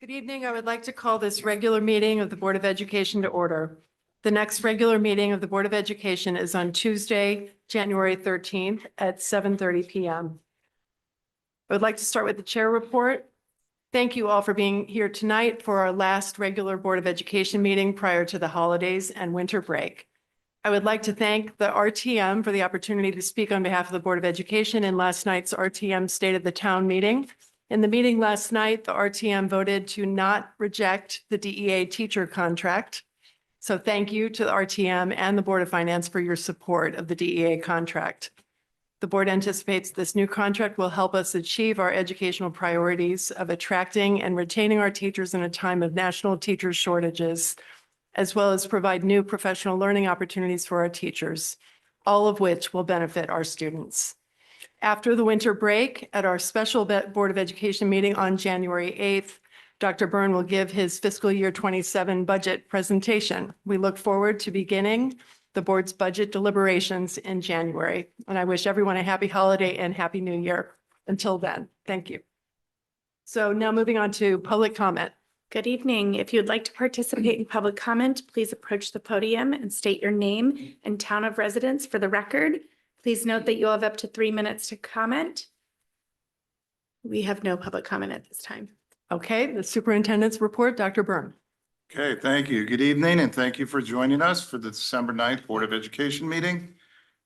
Good evening. I would like to call this regular meeting of the Board of Education to order. The next regular meeting of the Board of Education is on Tuesday, January 13th at 7:30 p.m. I would like to start with the chair report. Thank you all for being here tonight for our last regular Board of Education meeting prior to the holidays and winter break. I would like to thank the RTM for the opportunity to speak on behalf of the Board of Education in last night's RTM State of the Town meeting. In the meeting last night, the RTM voted to not reject the DEA teacher contract. So thank you to the RTM and the Board of Finance for your support of the DEA contract. The board anticipates this new contract will help us achieve our educational priorities of attracting and retaining our teachers in a time of national teacher shortages, as well as provide new professional learning opportunities for our teachers, all of which will benefit our students. After the winter break, at our special Board of Education meeting on January 8th, Dr. Byrne will give his fiscal year 27 budget presentation. We look forward to beginning the board's budget deliberations in January. And I wish everyone a happy holiday and happy new year. Until then, thank you. So now moving on to public comment. Good evening. If you'd like to participate in public comment, please approach the podium and state your name and town of residence for the record. Please note that you'll have up to 3 minutes to comment. We have no public comment at this time. Okay, the superintendent's report, Dr. Byrne. Okay, thank you. Good evening, and thank you for joining us for the December 9th Board of Education meeting.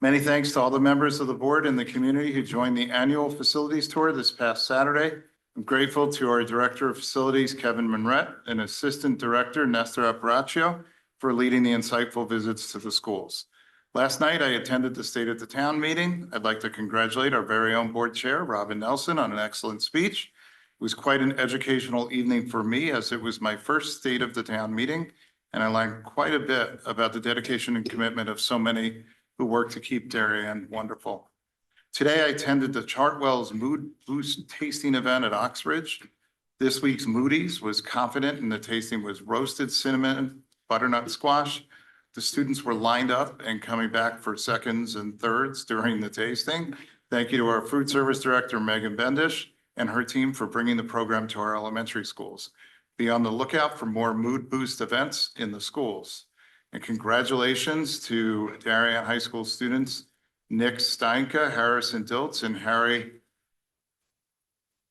Many thanks to all the members of the board and the community who joined the annual facilities tour this past Saturday. I'm grateful to our Director of Facilities, Kevin Monrette, and Assistant Director, Nestor Apparaccio, for leading the insightful visits to the schools. Last night, I attended the State of the Town meeting. I'd like to congratulate our very own board chair, Robin Nelson, on an excellent speech. It was quite an educational evening for me, as it was my first State of the Town meeting, and I learned quite a bit about the dedication and commitment of so many who work to keep Darien wonderful. Today, I attended the Chartwell's Mood Boost tasting event at Oxbridge. This week's Moody's was confident, and the tasting was roasted cinnamon butternut squash. The students were lined up and coming back for seconds and thirds during the tasting. Thank you to our food service director, Megan Bendish, and her team for bringing the program to our elementary schools. Be on the lookout for more Mood Boost events in the schools. And congratulations to Darien High School students, Nick Steinka, Harrison Diltz, and Harry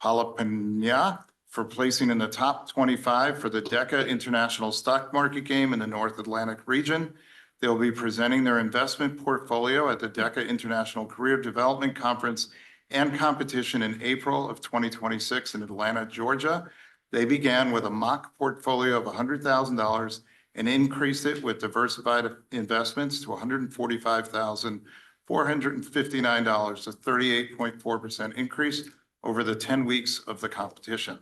Palapanya for placing in the top 25 for the DECA International Stock Market Game in the North Atlantic region. They'll be presenting their investment portfolio at the DECA International Career Development Conference and competition in April of 2026 in Atlanta, Georgia. They began with a mock portfolio of $100,000 and increased it with diversified investments to $145,459, a 38.4% increase over the 10 weeks of the competition.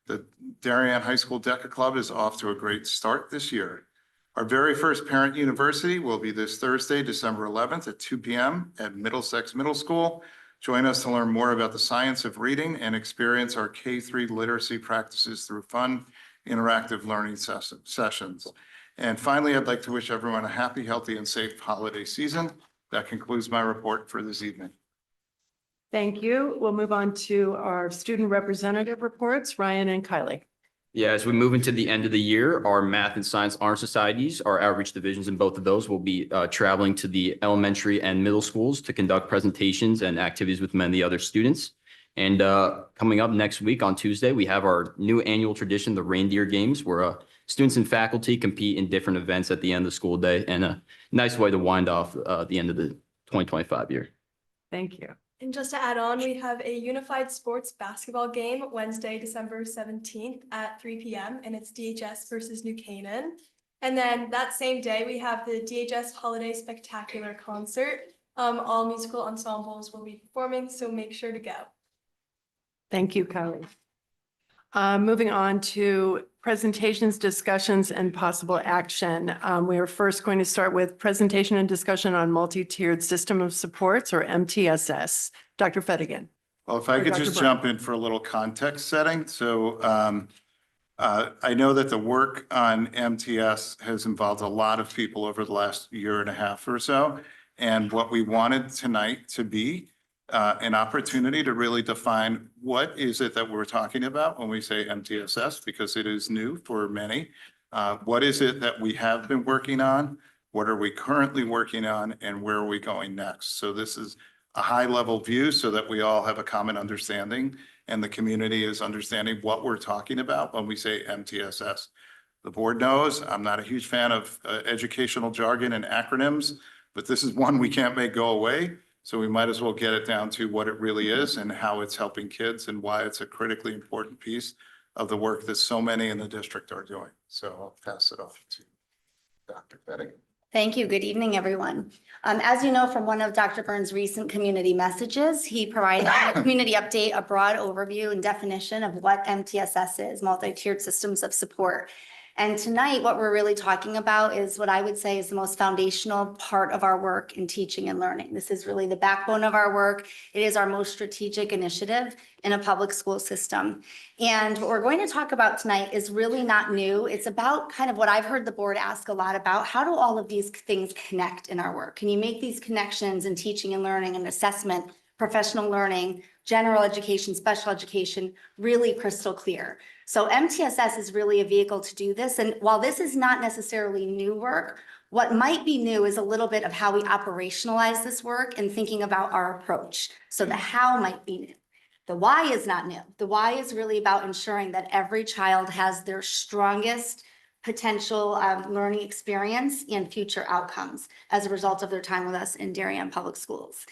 The Darien High School DECA Club is off to a great start this year. Our very first parent university will be this Thursday, December 11th at 2 p.m. at Middlesex Middle School. Join us to learn more about the science of reading and experience our K-3 literacy practices through fun, interactive learning sessions. And finally, I'd like to wish everyone a happy, healthy, and safe holiday season. That concludes my report for this evening. Thank you. We'll move on to our student representative reports, Ryan and Kylie. Yeah, as we move into the end of the year, our math and science honor societies, our outreach divisions in both of those will be traveling to the elementary and middle schools to conduct presentations and activities with many other students. And coming up next week on Tuesday, we have our new annual tradition, the Reindeer Games, where students and faculty compete in different events at the end of the school day, and a nice way to wind off the end of the 2025 year. Thank you. And just to add on, we have a unified sports basketball game Wednesday, December 17th at 3 p.m. and it's DHS versus New Canaan. And then that same day, we have the DHS Holiday Spectacular Concert. All musical ensembles will be performing, so make sure to go. Thank you, Kylie. Moving on to presentations, discussions, and possible action. We are first going to start with presentation and discussion on multi-tiered system of supports, or MTSS. Dr. Fettigan. Well, if I could just jump in for a little context setting. So I know that the work on MTS has involved a lot of people over the last year and a half or so. And what we wanted tonight to be an opportunity to really define what is it that we're talking about when we say MTSS, because it is new for many. What is it that we have been working on? What are we currently working on, and where are we going next? So this is a high-level view so that we all have a common understanding and the community is understanding what we're talking about when we say MTSS. The board knows I'm not a huge fan of educational jargon and acronyms, but this is one we can't make go away. So we might as well get it down to what it really is and how it's helping kids and why it's a critically important piece of the work that so many in the district are doing. So I'll pass it off to Dr. Betty. Thank you. Good evening, everyone. As you know from one of Dr. Burns' recent community messages, he provided in the community update a broad overview and definition of what MTSS is, multi-tiered systems of support. And tonight, what we're really talking about is what I would say is the most foundational part of our work in teaching and learning. This is really the backbone of our work. It is our most strategic initiative in a public school system. And what we're going to talk about tonight is really not new. It's about kind of what I've heard the board ask a lot about. How do all of these things connect in our work? Can you make these connections in teaching and learning and assessment, professional learning, general education, special education, really crystal clear? So MTSS is really a vehicle to do this. And while this is not necessarily new work, what might be new is a little bit of how we operationalize this work and thinking about our approach. So the how might be new. The why is not new. The why is really about ensuring that every child has their strongest potential learning experience and future outcomes as a result of their time with us in Darien Public Schools.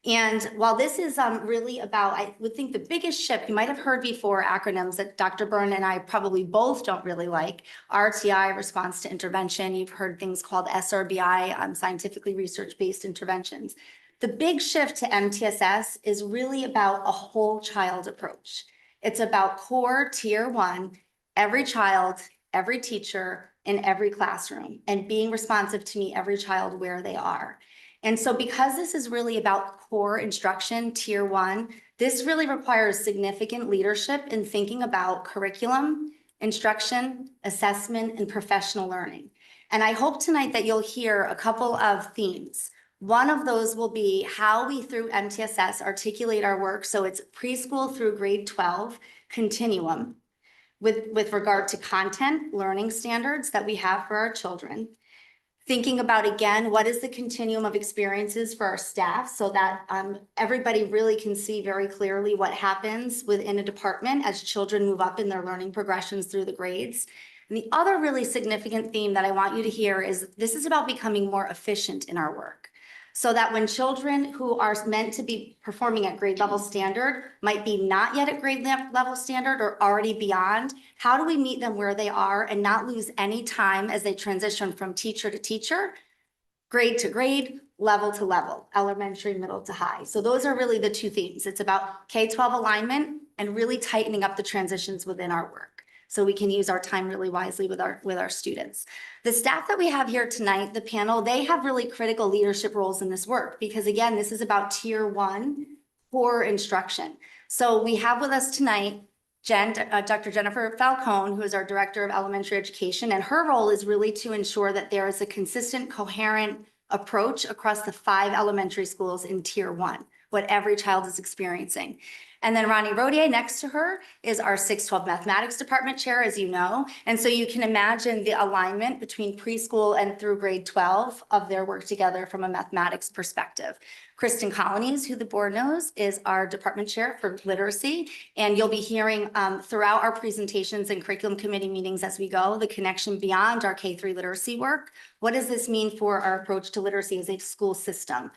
And while this is really about, I would think the biggest shift, you might have heard before acronyms that Dr. Byrne and I probably both don't really like, RTI, response to intervention. You've heard things called SRBI, scientifically research-based interventions. The big shift to MTSS is really about a whole child approach. It's about core tier 1, every child, every teacher in every classroom, and being responsive to meet every child where they are. And so because this is really about core instruction, tier 1, this really requires significant leadership in thinking about curriculum, instruction, assessment, and professional learning. And I hope tonight that you'll hear a couple of themes. One of those will be how we, through MTSS, articulate our work. So it's preschool through grade 12 continuum with regard to content, learning standards that we have for our children. Thinking about, again, what is the continuum of experiences for our staff so that everybody really can see very clearly what happens within a department as children move up in their learning progressions through the grades. And the other really significant theme that I want you to hear is this is about becoming more efficient in our work. So that when children who are meant to be performing at grade level standard might be not yet at grade level standard or already beyond, how do we meet them where they are and not lose any time as they transition from teacher to teacher, grade to grade, level to level, elementary, middle to high. So those are really the two themes. It's about K-12 alignment and really tightening up the transitions within our work, so we can use our time really wisely with our students. The staff that we have here tonight, the panel, they have really critical leadership roles in this work because again, this is about tier 1 core instruction. So we have with us tonight Dr. Jennifer Falcone, who is our Director of Elementary Education, and her role is really to ensure that there is a consistent, coherent approach across the 5 elementary schools in tier 1, what every child is experiencing. And then Ronnie Rodier next to her is our 612 mathematics department chair, as you know. And so you can imagine the alignment between preschool and through grade 12 of their work together from a mathematics perspective. Kristen Colonies, who the board knows, is our department chair for literacy. And you'll be hearing throughout our presentations and curriculum committee meetings as we go, the connection beyond our K-3 literacy work. What does this mean for our approach to literacy as a school system?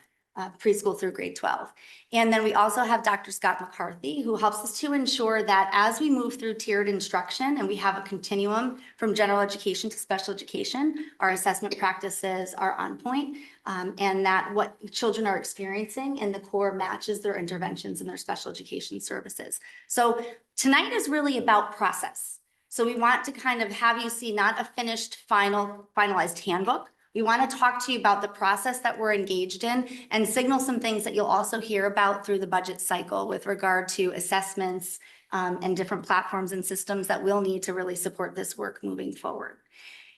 Preschool through grade 12. And then we also have Dr. Scott McCarthy, who helps us to ensure that as we move through tiered instruction and we have a continuum from general education to special education, our assessment practices are on point, and that what children are experiencing in the core matches their interventions and their special education services. So tonight is really about process. So we want to kind of have you see not a finished finalized handbook. We want to talk to you about the process that we're engaged in and signal some things that you'll also hear about through the budget cycle with regard to assessments and different platforms and systems that we'll need to really support this work moving forward.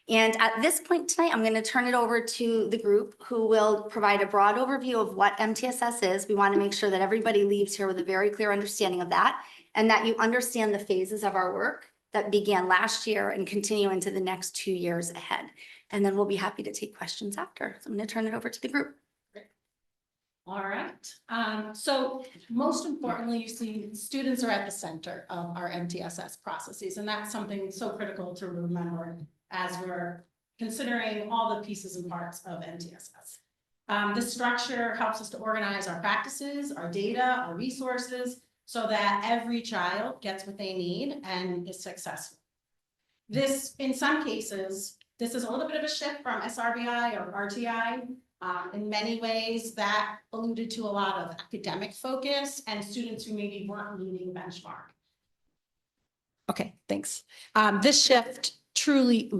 And at this point tonight, I'm going to turn it over to the group who will provide a broad overview of what MTSS is. We want to make sure that everybody leaves here with a very clear understanding of that and that you understand the phases of our work that began last year and continue into the next 2 years ahead. And then we'll be happy to take questions after. So I'm going to turn it over to the group. All right, so most importantly, you see students are at the center of our MTSS processes, and that's something so critical to remember as we're considering all the pieces and parts of MTSS. This structure helps us to organize our practices, our data, our resources, so that every child gets what they need and is successful. This, in some cases, this is a little bit of a shift from SRBI or RTI. In many ways, that alluded to a lot of academic focus and students who maybe weren't meeting benchmark. Okay, thanks. This shift truly,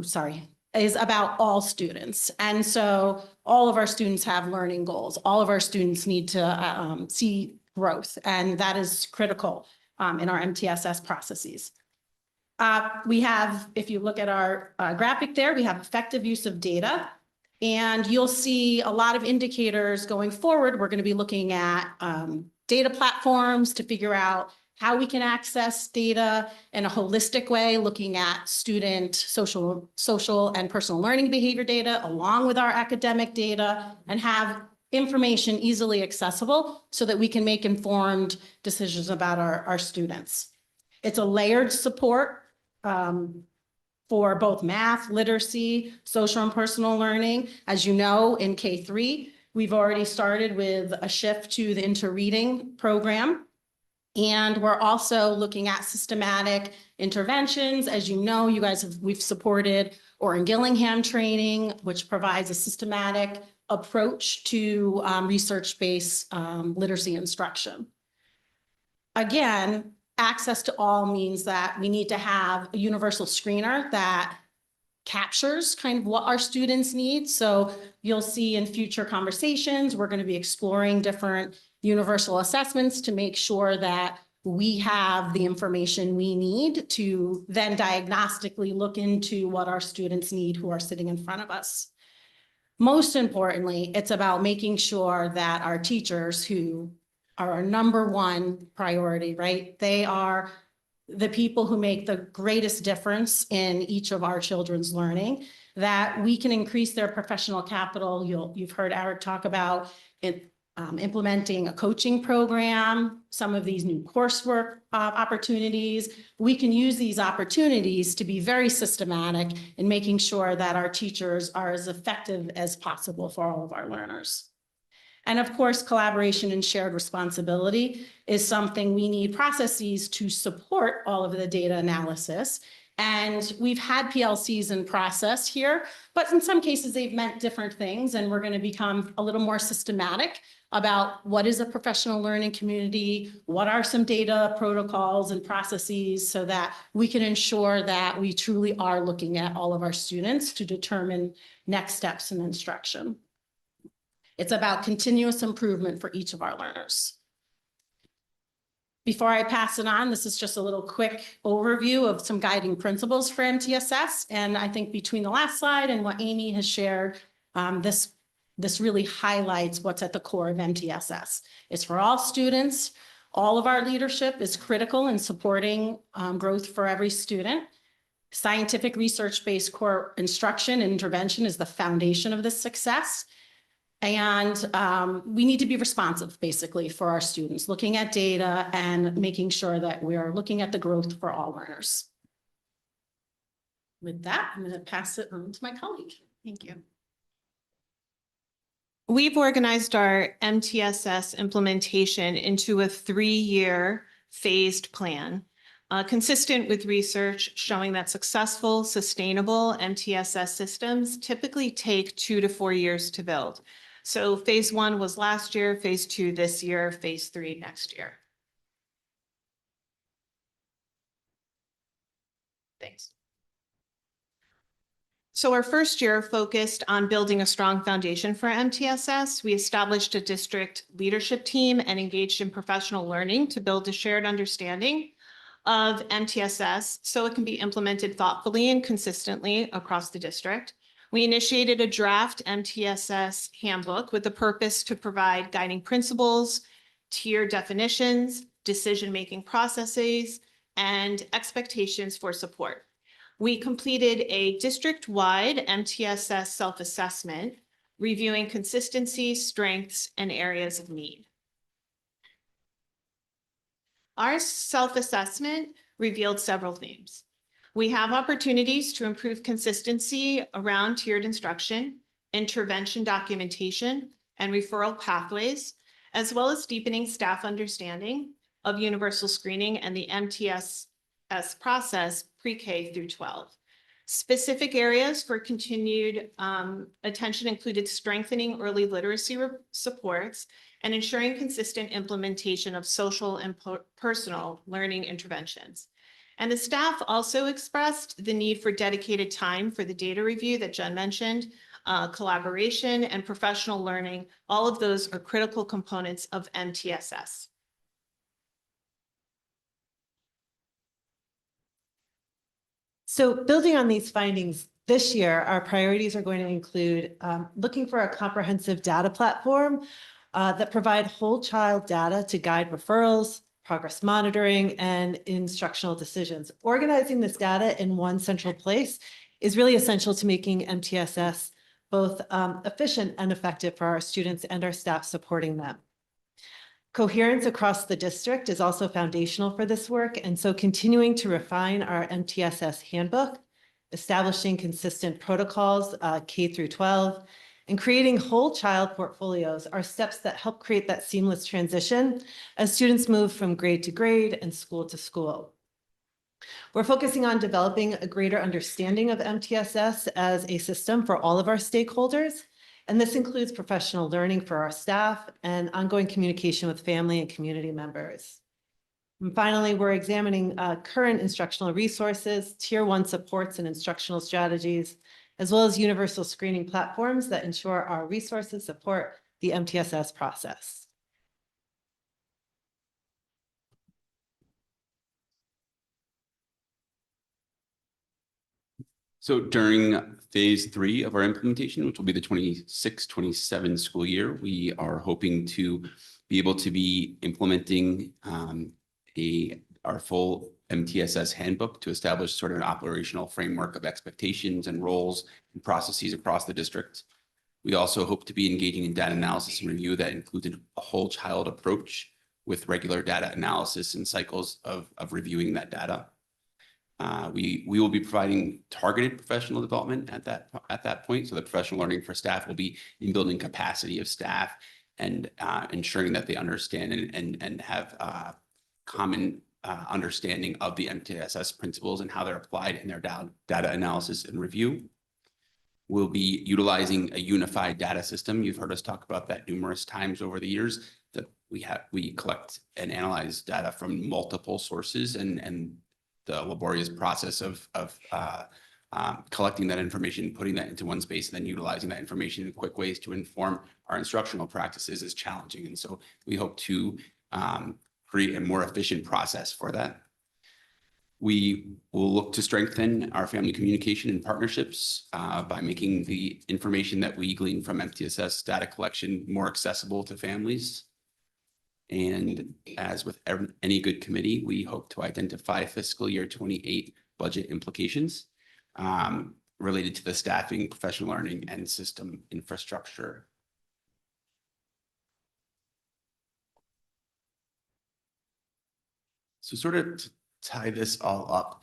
is about all students. And so all of our students have learning goals. All of our students need to see growth, and that is critical in our MTSS processes. We have, if you look at our graphic there, we have effective use of data. And you'll see a lot of indicators going forward. We're going to be looking at data platforms to figure out how we can access data in a holistic way, looking at student social and personal learning behavior data along with our academic data, and have information easily accessible so that we can make informed decisions about our students. It's a layered support for both math, literacy, social and personal learning. As you know, in K3, we've already started with a shift to the inter-reading program. And we're also looking at systematic interventions. As you know, we've supported Orrin Gillingham training, which provides a systematic approach to research-based literacy instruction. Again, access to all means that we need to have a universal screener that captures kind of what our students need. So you'll see in future conversations, we're going to be exploring different universal assessments to make sure that we have the information we need to then diagnostically look into what our students need who are sitting in front of us. Most importantly, it's about making sure that our teachers, who are our number one priority, right? They are the people who make the greatest difference in each of our children's learning, that we can increase their professional capital. You've heard Eric talk about it, implementing a coaching program, some of these new coursework opportunities. We can use these opportunities to be very systematic in making sure that our teachers are as effective as possible for all of our learners. And of course, collaboration and shared responsibility is something we need processes to support all of the data analysis. And we've had PLCs in process here, but in some cases they've meant different things. And we're going to become a little more systematic about what is a professional learning community, what are some data protocols and processes, so that we can ensure that we truly are looking at all of our students to determine next steps in instruction. It's about continuous improvement for each of our learners. Before I pass it on, this is just a little quick overview of some guiding principles for MTSS. And I think between the last slide and what Amy has shared, this really highlights what's at the core of MTSS. It's for all students. All of our leadership is critical in supporting growth for every student. Scientific research-based core instruction and intervention is the foundation of this success. And we need to be responsive, basically, for our students, looking at data and making sure that we are looking at the growth for all learners. With that, I'm going to pass it on to my colleague. Thank you. We've organized our MTSS implementation into a 3-year phased plan, consistent with research showing that successful, sustainable MTSS systems typically take 2 to 4 years to build. So phase 1 was last year, phase 2 this year, phase 3 next year. Thanks. So our first year focused on building a strong foundation for MTSS. We established a district leadership team and engaged in professional learning to build a shared understanding of MTSS so it can be implemented thoughtfully and consistently across the district. We initiated a draft MTSS handbook with the purpose to provide guiding principles, tier definitions, decision-making processes, and expectations for support. We completed a district-wide MTSS self-assessment, reviewing consistency, strengths, and areas of need. Our self-assessment revealed several themes. We have opportunities to improve consistency around tiered instruction, intervention documentation, and referral pathways, as well as deepening staff understanding of universal screening and the MTSS process pre-K through 12. Specific areas for continued attention included strengthening early literacy supports and ensuring consistent implementation of social and personal learning interventions. And the staff also expressed the need for dedicated time for the data review that Jen mentioned, collaboration and professional learning. All of those are critical components of MTSS. So building on these findings, this year, our priorities are going to include looking for a comprehensive data platform that provide whole child data to guide referrals, progress monitoring, and instructional decisions. Organizing this data in one central place is really essential to making MTSS both efficient and effective for our students and our staff supporting them. Coherence across the district is also foundational for this work, and so continuing to refine our MTSS handbook, establishing consistent protocols K through 12, and creating whole child portfolios are steps that help create that seamless transition as students move from grade to grade and school to school. We're focusing on developing a greater understanding of MTSS as a system for all of our stakeholders. And this includes professional learning for our staff and ongoing communication with family and community members. And finally, we're examining current instructional resources, tier 1 supports and instructional strategies, as well as universal screening platforms that ensure our resources support the MTSS process. So during phase 3 of our implementation, which will be the 26-27 school year, we are hoping to be able to be implementing our full MTSS handbook to establish sort of an operational framework of expectations and roles and processes across the district. We also hope to be engaging in data analysis and review that includes a whole child approach with regular data analysis and cycles of reviewing that data. We will be providing targeted professional development at that point. So the professional learning for staff will be in building capacity of staff and ensuring that they understand and have common understanding of the MTSS principles and how they're applied in their data analysis and review. We'll be utilizing a unified data system. You've heard us talk about that numerous times over the years, that we collect and analyze data from multiple sources, and the laborious process of collecting that information, putting that into one space, and then utilizing that information in quick ways to inform our instructional practices is challenging. And so we hope to create a more efficient process for that. We will look to strengthen our family communication and partnerships by making the information that we glean from MTSS data collection more accessible to families. And as with any good committee, we hope to identify fiscal year 28 budget implications related to the staffing, professional learning, and system infrastructure. So sort of to tie this all up,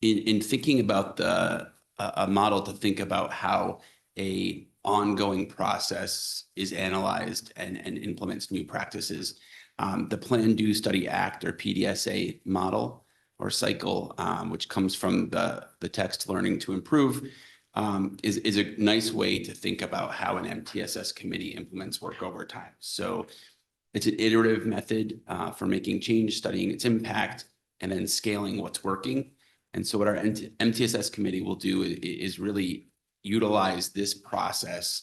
in thinking about a model to think about how a ongoing process is analyzed and implements new practices, the Plan, Do, Study, Act, or PDSA model or cycle, which comes from the text Learning to Improve, is a nice way to think about how an MTSS committee implements work over time. So it's an iterative method for making change, studying its impact, and then scaling what's working. And so what our MTSS committee will do is really utilize this process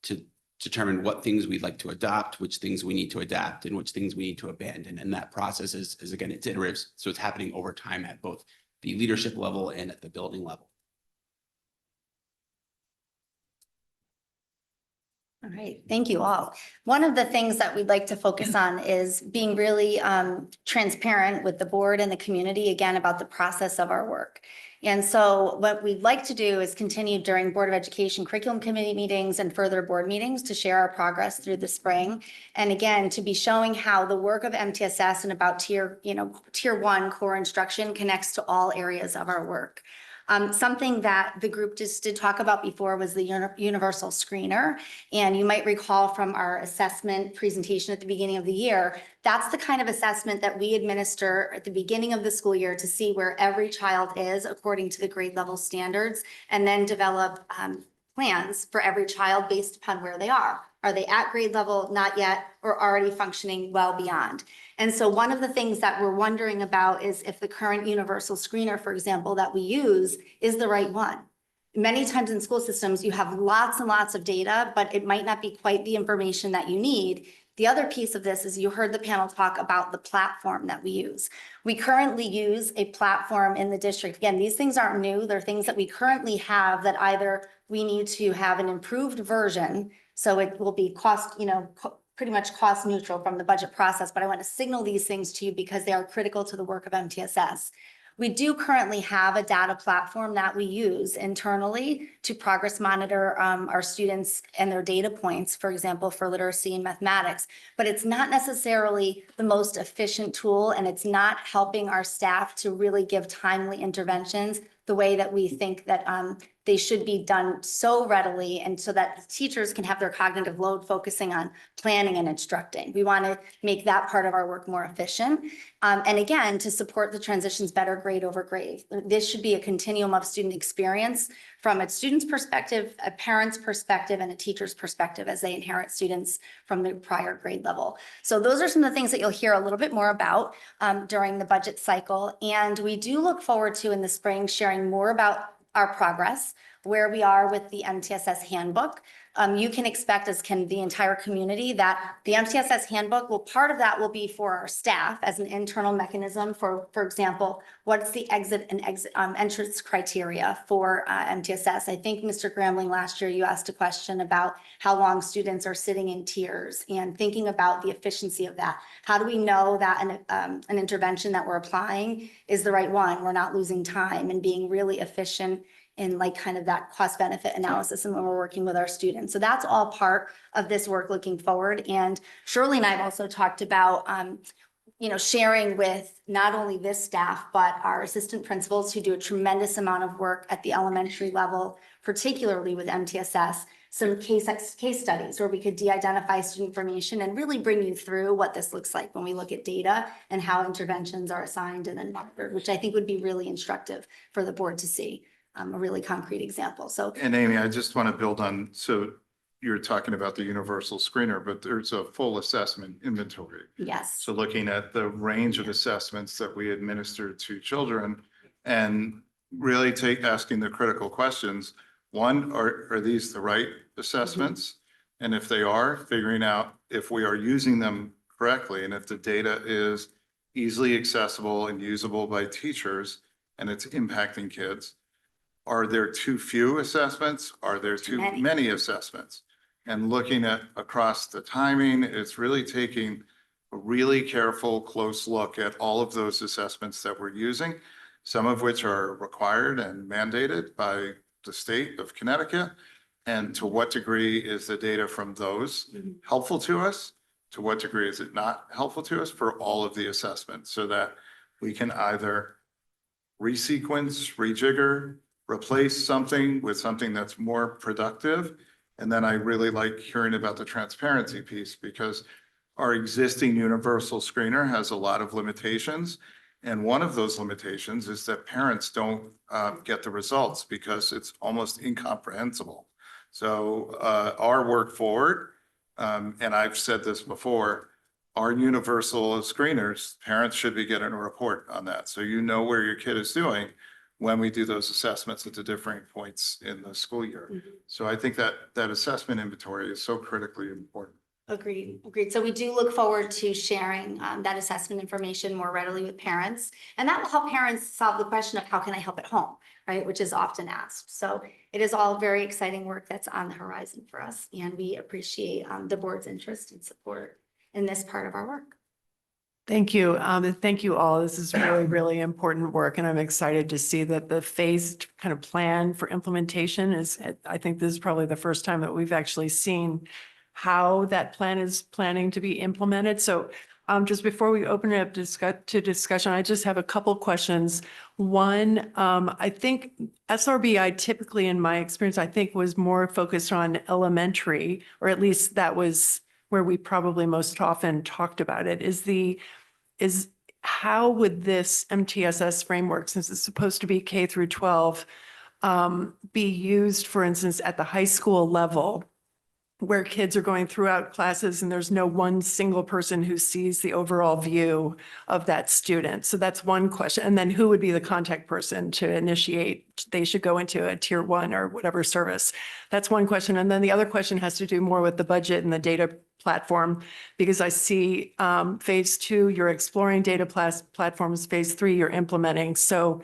to determine what things we'd like to adopt, which things we need to adapt, and which things we need to abandon. And that process is again, it's iterative. So it's happening over time at both the leadership level and at the building level. All right, thank you all. One of the things that we'd like to focus on is being really transparent with the board and the community, again, about the process of our work. And so what we'd like to do is continue during Board of Education curriculum committee meetings and further board meetings to share our progress through the spring. And again, to be showing how the work of MTSS and about tier 1 core instruction connects to all areas of our work. Something that the group just did talk about before was the universal screener. And you might recall from our assessment presentation at the beginning of the year, that's the kind of assessment that we administer at the beginning of the school year to see where every child is according to the grade level standards, and then develop plans for every child based upon where they are. Are they at grade level, not yet, or already functioning well beyond? And so one of the things that we're wondering about is if the current universal screener, for example, that we use is the right one. Many times in school systems, you have lots and lots of data, but it might not be quite the information that you need. The other piece of this is you heard the panel talk about the platform that we use. We currently use a platform in the district. Again, these things aren't new. They're things that we currently have that either we need to have an improved version, so it will be pretty much cost neutral from the budget process, but I want to signal these things to you because they are critical to the work of MTSS. We do currently have a data platform that we use internally to progress monitor our students and their data points, for example, for literacy and mathematics, but it's not necessarily the most efficient tool, and it's not helping our staff to really give timely interventions the way that we think that they should be done so readily, and so that teachers can have their cognitive load focusing on planning and instructing. We want to make that part of our work more efficient. And again, to support the transitions better grade over grade. This should be a continuum of student experience from a student's perspective, a parent's perspective, and a teacher's perspective as they inherit students from the prior grade level. So those are some of the things that you'll hear a little bit more about during the budget cycle. And we do look forward to in the spring sharing more about our progress, where we are with the MTSS handbook. You can expect, as can the entire community, that the MTSS handbook part of that will be for our staff as an internal mechanism for example, what's the entrance criteria for MTSS. I think Mr. Grambling, last year you asked a question about how long students are sitting in tiers and thinking about the efficiency of that. How do we know that an intervention that we're applying is the right one? We're not losing time and being really efficient in kind of that cost benefit analysis and when we're working with our students. So that's all part of this work looking forward. And Shirley and I have also talked about, sharing with not only this staff, but our assistant principals who do a tremendous amount of work at the elementary level, particularly with MTSS, some case studies where we could de-identify student information and really bring you through what this looks like when we look at data and how interventions are assigned and then monitored, which I think would be really instructive for the board to see. A really concrete example. So, And Amy, I just want to build on, so you're talking about the universal screener, but there's a full assessment inventory. yes. So looking at the range of assessments that we administer to children and really asking the critical questions. One, are these the right assessments? And if they are, figuring out if we are using them correctly and if the data is easily accessible and usable by teachers and it's impacting kids. Are there too few assessments? Are there too many assessments? And looking at across the timing, it's really taking a really careful, close look at all of those assessments that we're using, some of which are required and mandated by the state of Connecticut. And to what degree is the data from those helpful to us? To what degree is it not helpful to us for all of the assessments so that we can either resequence, rejigger, replace something with something that's more productive. And then I really like hearing about the transparency piece because our existing universal screener has a lot of limitations. And one of those limitations is that parents don't get the results because it's almost incomprehensible. So our work forward, and I've said this before, our universal screeners, parents should be getting a report on that. So you know where your kid is doing. when we do those assessments at the differing points in the school year. Mhm. So I think that that assessment inventory is so critically important. Agreed, agreed. So we do look forward to sharing that assessment information more readily with parents. And that will help parents solve the question of how can I help at home, right? Which is often asked. So it is all very exciting work that's on the horizon for us. And we appreciate the board's interest and support in this part of our work. Thank you. Thank you all. This is really, really important work, and I'm excited to see that the phased kind of plan for implementation is, I think this is probably the first time that we've actually seen how that plan is planning to be implemented. So just before we open it up to discussion, I just have a couple questions. One, I think SRBI typically, in my experience, I think was more focused on elementary, or at least that was where we probably most often talked about it. Is how would this MTSS framework, since it's supposed to be K through 12, be used, for instance, at the high school level, where kids are going throughout classes and there's no one single person who sees the overall view of that student? So that's one question. And then who would be the contact person to initiate? They should go into a tier 1 or whatever service. That's one question. And then the other question has to do more with the budget and the data platform, because I see phase 2, you're exploring data platforms, phase 3, you're implementing. So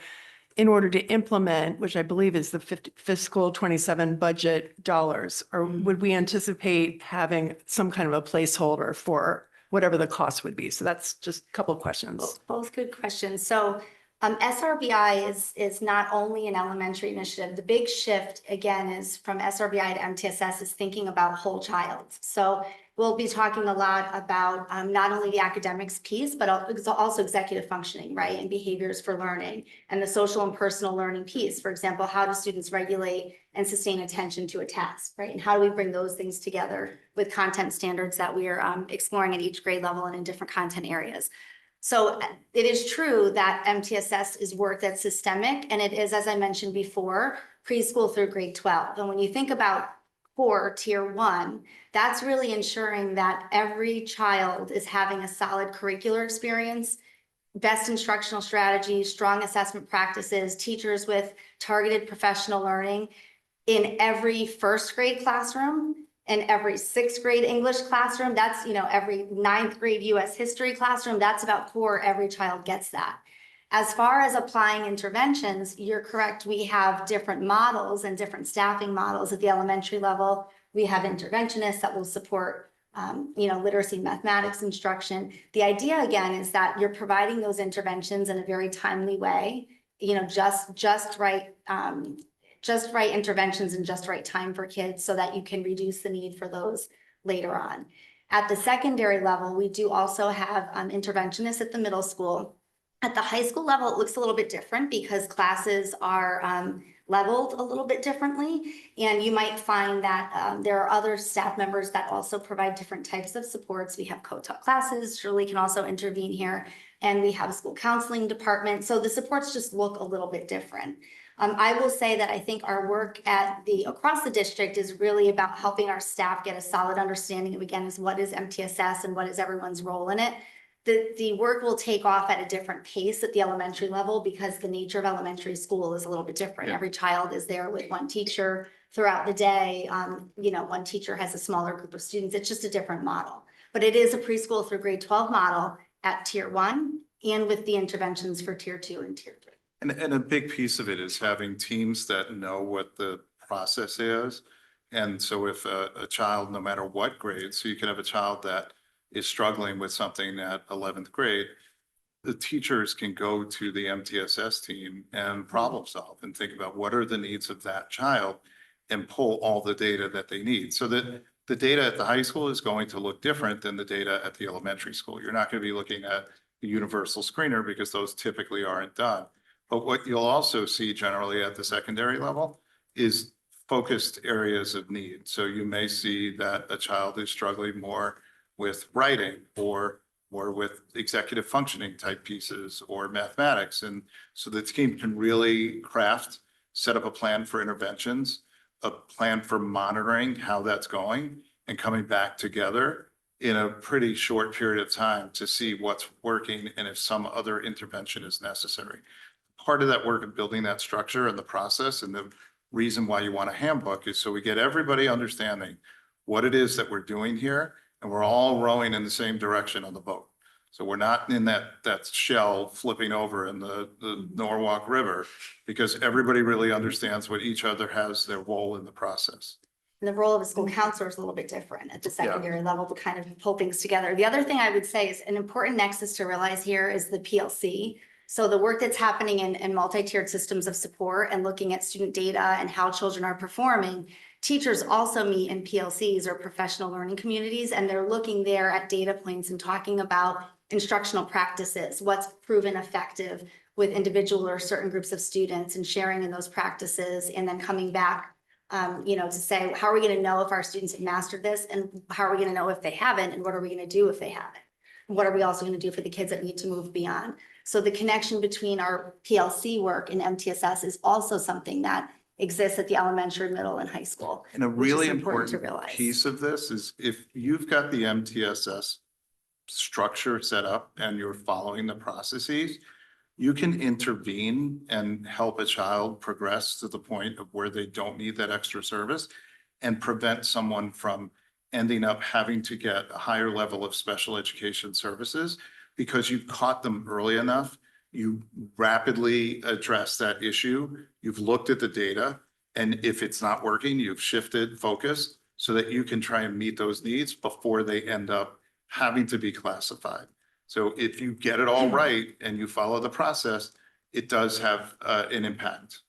in order to implement, which I believe is the fiscal 27 budget dollars, or would we anticipate having some kind of a placeholder for whatever the cost would be? So that's just a couple of questions. Both good questions. So SRBI is not only an elementary initiative. The big shift, again, is from SRBI to MTSS is thinking about whole child. So we'll be talking a lot about not only the academics piece, but also executive functioning, right? And behaviors for learning, and the social and personal learning piece. For example, how do students regulate and sustain attention to a task, right? And how do we bring those things together with content standards that we are exploring at each grade level and in different content areas? So it is true that MTSS is work that's systemic, and it is, as I mentioned before, preschool through grade 12. And when you think about core tier 1, that's really ensuring that every child is having a solid curricular experience, best instructional strategies, strong assessment practices, teachers with targeted professional learning in every first grade classroom, in every 6th grade English classroom. That's, every 9th grade US history classroom. That's about core. Every child gets that. As far as applying interventions, you're correct. We have different models and different staffing models at the elementary level. We have interventionists that will support, literacy, mathematics instruction. The idea, again, is that you're providing those interventions in a very timely way, just right interventions and just right time for kids so that you can reduce the need for those later on. At the secondary level, we do also have interventionists at the middle school. At the high school level, it looks a little bit different because classes are leveled a little bit differently. And you might find that there are other staff members that also provide different types of supports. We have co-taught classes. Shirley can also intervene here. And we have a school counseling department. So the supports just look a little bit different. I will say that I think our work across the district is really about helping our staff get a solid understanding of, again, is what is MTSS and what is everyone's role in it. The work will take off at a different pace at the elementary level because the nature of elementary school is a little bit different. Yeah. Every child is there with one teacher throughout the day. One teacher has a smaller group of students. It's just a different model. But it is a preschool through grade 12 model at tier 1 and with the interventions for tier 2 and tier 3. And a big piece of it is having teams that know what the process is. And so if a child, no matter what grade, so you can have a child that is struggling with something at 11th grade, the teachers can go to the MTSS team and problem solve and think about what are the needs of that child and pull all the data that they need. So that the data at the high school is going to look different than the data at the elementary school. You're not going to be looking at the universal screener because those typically aren't done. But what you'll also see generally at the secondary level is focused areas of need. So you may see that a child is struggling more with writing or with executive functioning type pieces or mathematics. And so the team can really set up a plan for interventions, a plan for monitoring how that's going and coming back together in a pretty short period of time to see what's working and if some other intervention is necessary. part of that work of building that structure and the process and the reason why you want a handbook is so we get everybody understanding what it is that we're doing here, and we're all rowing in the same direction on the boat. So we're not in that shell flipping over in the Norwalk River, because everybody really understands what each other has their role in the process. And the role of a school counselor is a little bit different at the secondary level to kind of pull things together. The other thing I would say is an important nexus to realize here is the PLC. So the work that's happening in multi-tiered systems of support and looking at student data and how children are performing, teachers also meet in PLCs or professional learning communities, and they're looking there at data points and talking about instructional practices, what's proven effective with individual or certain groups of students, and sharing in those practices, and then coming back, to say, how are we going to know if our students have mastered this, and how are we going to know if they haven't, and what are we going to do if they haven't? What are we also going to do for the kids that need to move beyond? So the connection between our PLC work and MTSS is also something that exists at the elementary, middle, and high school. And a which is really important to important realize. piece of this is if you've got the MTSS structure set up and you're following the processes, you can intervene and help a child progress to the point of where they don't need that extra service and prevent someone from ending up having to get a higher level of special education services because you've caught them early enough. You rapidly address that issue. You've looked at the data, and if it's not working, you've shifted focus so that you can try and meet those needs before they end up having to be classified. So if you get it all right and you follow the process, it does have an impact.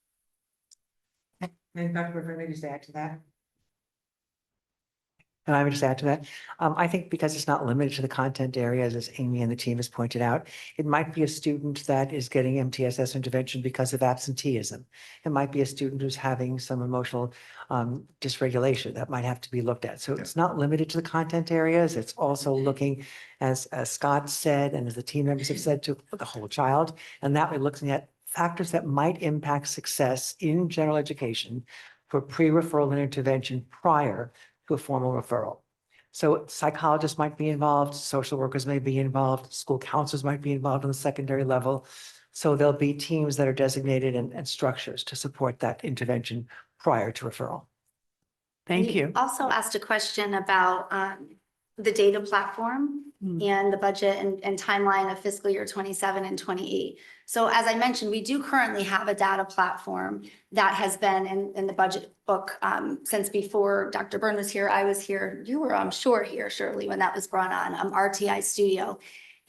And Dr. Burke, let me just add to that. And I would just add to that, I think because it's not limited to the content areas, as Amy and the team has pointed out, it might be a student that is getting MTSS intervention because of absenteeism. It might be a student who's having some emotional dysregulation that might have to be looked at. So it's not limited to the content areas. It's also looking, as Scott said, and as the team members have said, to the whole child. And that we're looking at factors that might impact success in general education for pre-referral and intervention prior to a formal referral. So psychologists might be involved, social workers may be involved, school counselors might be involved on the secondary level. So there'll be teams that are designated and structures to support that intervention prior to referral. Thank you. Also asked a question about the data platform and the budget and timeline of fiscal year 27 and 28. So as I mentioned, we do currently have a data platform that has been in the budget book since before Dr. Byrne was here. I was here. You were, I'm sure, here, Shirley, when that was brought on, RTI Studio.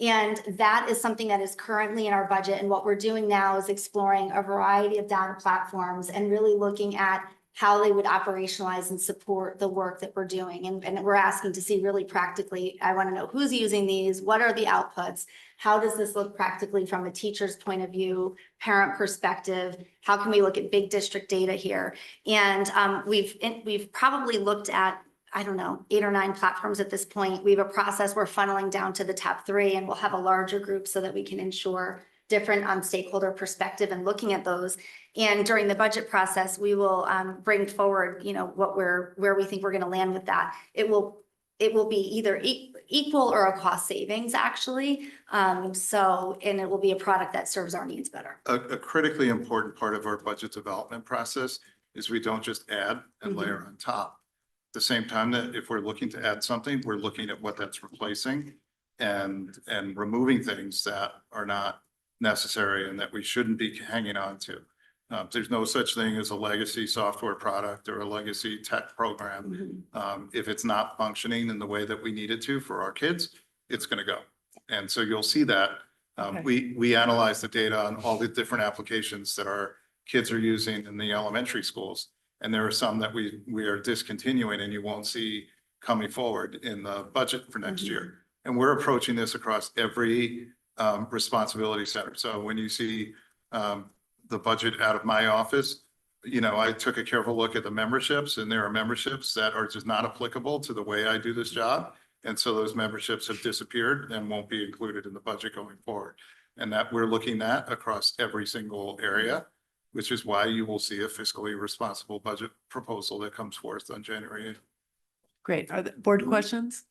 And that is something that is currently in our budget. And what we're doing now is exploring a variety of data platforms and really looking at how they would operationalize and support the work that we're doing. And we're asking to see really practically, I want to know who's using these, what are the outputs, how does this look practically from a teacher's point of view, parent perspective, how can we look at big district data here? And we've probably looked at, I don't know, 8 or 9 platforms at this point. We have a process we're funneling down to the top 3, and we'll have a larger group so that we can ensure different stakeholder perspective and looking at those. And during the budget process, we will bring forward, where we think we're going to land with that. It will be either equal or a cost savings, actually. And it will be a product that serves our needs better. A critically important part of our budget development process is we don't just add and layer on top. At the same time that if we're looking to add something, we're looking at what that's replacing and removing things that are not necessary and that we shouldn't be hanging on to. There's no such thing as a legacy software product or a legacy tech program. If it's not functioning in the way that we need it to for our kids, it's going to go. And so you'll see that. We analyze the data on all the different applications that our kids are using in the elementary schools. And there are some that we are discontinuing and you won't see coming forward in the budget for next year. And we're approaching this across every responsibility center. So when you see the budget out of my office, I took a careful look at the memberships, and there are memberships that are just not applicable to the way I do this job. And so those memberships have disappeared and won't be included in the budget going forward. And that we're looking at across every single area, which is why you will see a fiscally responsible budget proposal that comes forth on January 8th. Great. Are there board questions?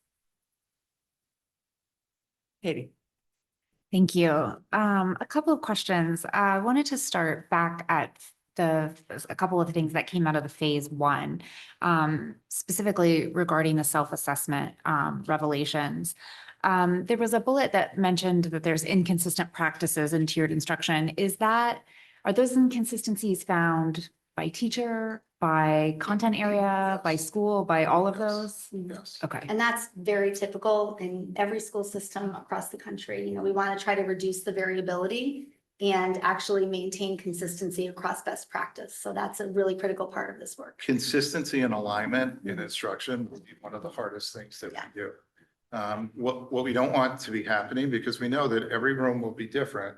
Katie. Thank you. A couple of questions. I wanted to start back at a couple of things that came out of the phase one, specifically regarding the self-assessment revelations. There was a bullet that mentioned that there's inconsistent practices in tiered instruction. Are those inconsistencies found by teacher, by content area, by school, by all of those? Yes. Okay. And that's very typical in every school system across the country. You know, we want to try to reduce the variability and actually maintain consistency across best practice. So that's a really critical part of this work. Consistency and alignment in instruction will be one of the hardest things that we do. What we don't want to be happening, because we know that every room will be different,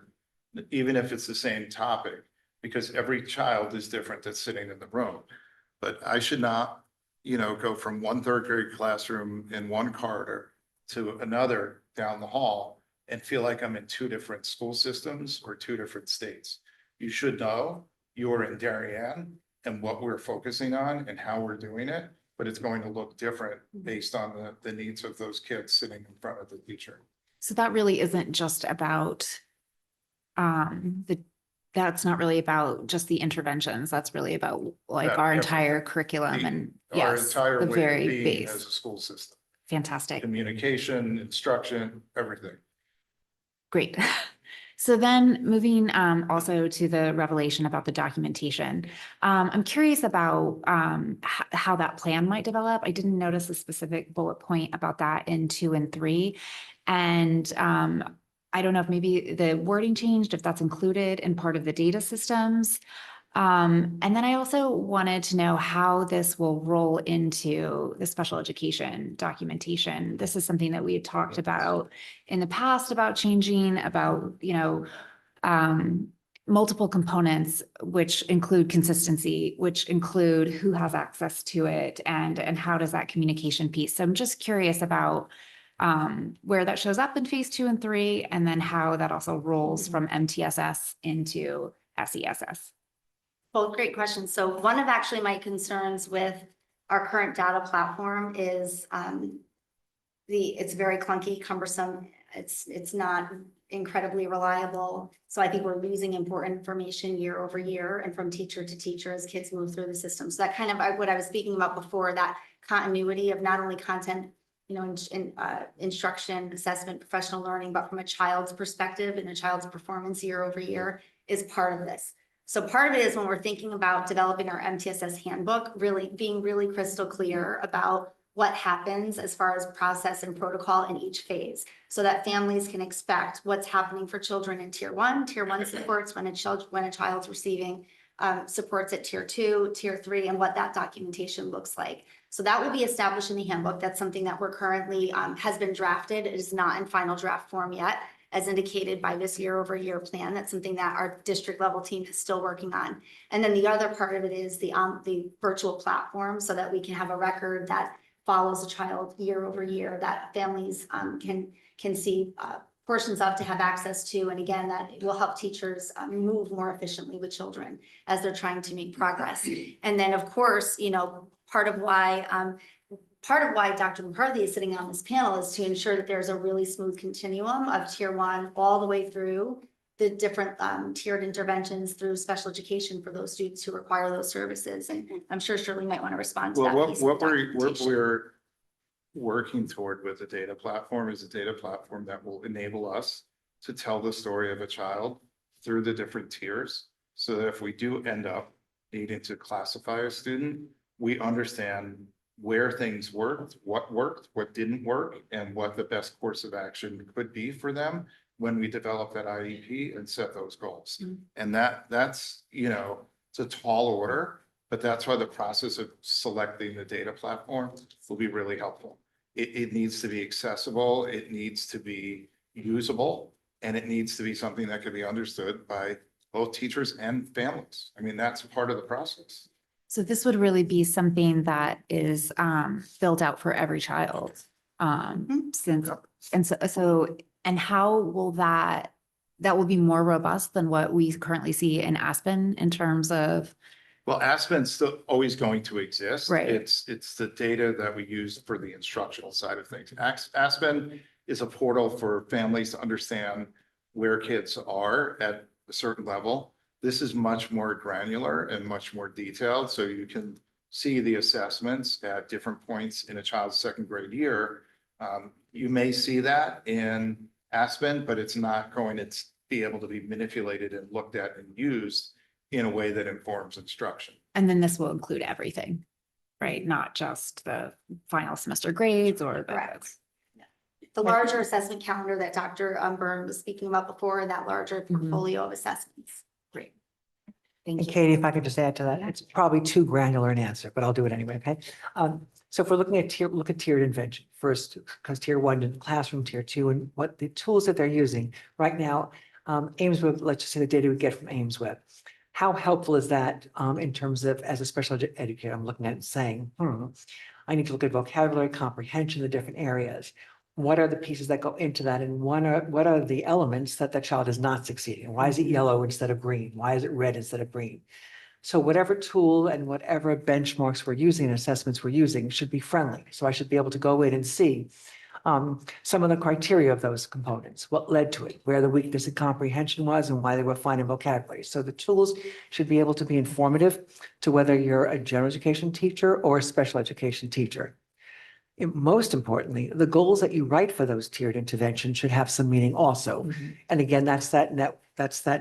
even if it's the same topic, because every child is different that's sitting in the room. But I should not, go from one third grade classroom in one corridor to another down the hall and feel like I'm in two different school systems or two different states. You should know you're in Darien and what we're focusing on and how we're doing it, but it's going to look different based on the needs of those kids sitting in front of the teacher. So that really isn't just about that's not really about just the interventions. That's really about like About our everything. entire curriculum and Our yes, entire the way very of being base. as a school system, Fantastic. communication, instruction, everything. Great. So then moving also to the revelation about the documentation. I'm curious about how that plan might develop. I didn't notice a specific bullet point about that in 2 and 3. And I don't know if maybe the wording changed, if that's included in part of the data systems. And then I also wanted to know how this will roll into the special education documentation. This is something that we had talked about in the past about changing, about, multiple components, which include consistency, which include who has access to it and how does that communication piece. So I'm just curious about where that shows up in phase 2 and 3, and then how that also rolls from MTSS into SESS. Well, great question. So one of actually my concerns with our current data platform is it's very clunky, cumbersome. It's not incredibly reliable. So I think we're losing important information year over year and from teacher to teacher as kids move through the system. So that kind of what I was speaking about before, that continuity of not only content, instruction, assessment, professional learning, but from a child's perspective and a child's performance year over year is part of this. So part of it is when we're thinking about developing our MTSS handbook, really being really crystal clear about what happens as far as process and protocol in each phase, so that families can expect what's happening for children in tier 1 supports when a child's receiving supports at tier 2, tier 3, and what that documentation looks like. So that will be established in the handbook. That's something that we're currently has been drafted. It is not in final draft form yet, as indicated by this year over year plan. That's something that our district level team is still working on. And then the other part of it is the virtual platform, so that we can have a record that follows a child year over year that families can see portions of to have access to. And again, that will help teachers move more efficiently with children as they're trying to make progress. And then, of course, part of why Dr. McCarthy is sitting on this panel is to ensure that there's a really smooth continuum of tier 1 all the way through the different tiered interventions through special education for those students who require those services. And I'm sure Shirley might want to respond to that. Well, piece of what documentation. we're working toward with the data platform is a data platform that will enable us to tell the story of a child through the different tiers. So that if we do end up needing to classify a student, we understand where things worked, what didn't work, and what the best course of action could be for them when we develop that IEP and set those goals. Mm-hmm. And that's, it's a tall order, but that's why the process of selecting the data platform will be really helpful. It needs to be accessible, it needs to be usable, and it needs to be something that can be understood by both teachers and families. I mean, that's part of the process. So this would really be something that is built out for every child. And how will that will be more robust than what we currently see in Aspen in terms of? Well, Aspen's still always going to exist. Right. It's the data that we use for the instructional side of things. Aspen is a portal for families to understand where kids are at a certain level. This is much more granular and much more detailed, so you can see the assessments at different points in a child's second grade year. You may see that in Aspen, but it's not going to be able to be manipulated and looked at and used in a way that informs instruction. And then this will include everything, right? Not just the final semester grades or the. Correct. The larger assessment calendar that Dr. Byrne was speaking about before, and that larger portfolio of assessments. Great. Thank And you. Katie, if I could just add to that, Yeah. it's probably too granular an answer, but I'll do it anyway, okay? So if we're looking at look at tiered intervention first, because tier one in classroom, tier two, and what the tools that they're using right now, Aimsweb, let's just say the data we get from Aimsweb. How helpful is that in terms of, as a special educator, I'm looking at it and saying, I need to look at vocabulary, comprehension, the different areas. What are the pieces that go into that? And what are the elements that child is not succeeding? Why is it yellow instead of green? Why is it red instead of green? So whatever tool and whatever benchmarks we're using and assessments we're using should be friendly. So I should be able to go in and see some of the criteria of those components, what led to it, where the weakness in comprehension was and why they were fine in vocabulary. So the tools should be able to be informative to whether you're a general education teacher or a special education teacher. Most importantly, the goals that you write for those tiered interventions should have some meaning also. And again, that's that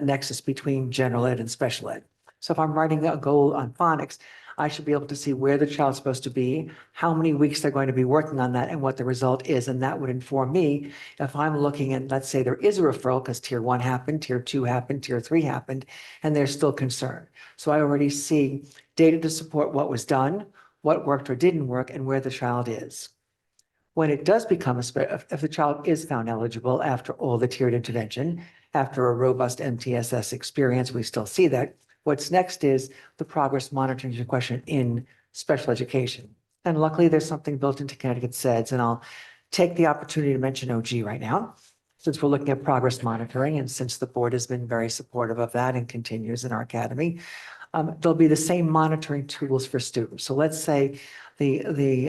nexus between general ed and special ed. So if I'm writing a goal on phonics, I should be able to see where the child's supposed to be, how many weeks they're going to be working on that, and what the result is. And that would inform me if I'm looking at, let's say there is a referral because tier one happened, tier two happened, tier three happened, and they're still concerned. So I already see data to support what was done, what worked or didn't work, and where the child is. When it does become if the child is found eligible after all the tiered intervention, after a robust MTSS experience, we still see that. What's next is the progress monitoring, your question, in special education. And luckily, there's something built into Connecticut SEDS, and I'll take the opportunity to mention OG right now, since we're looking at progress monitoring, and since the board has been very supportive of that and continues in our academy. There'll be the same monitoring tools for students. So let's say it'll be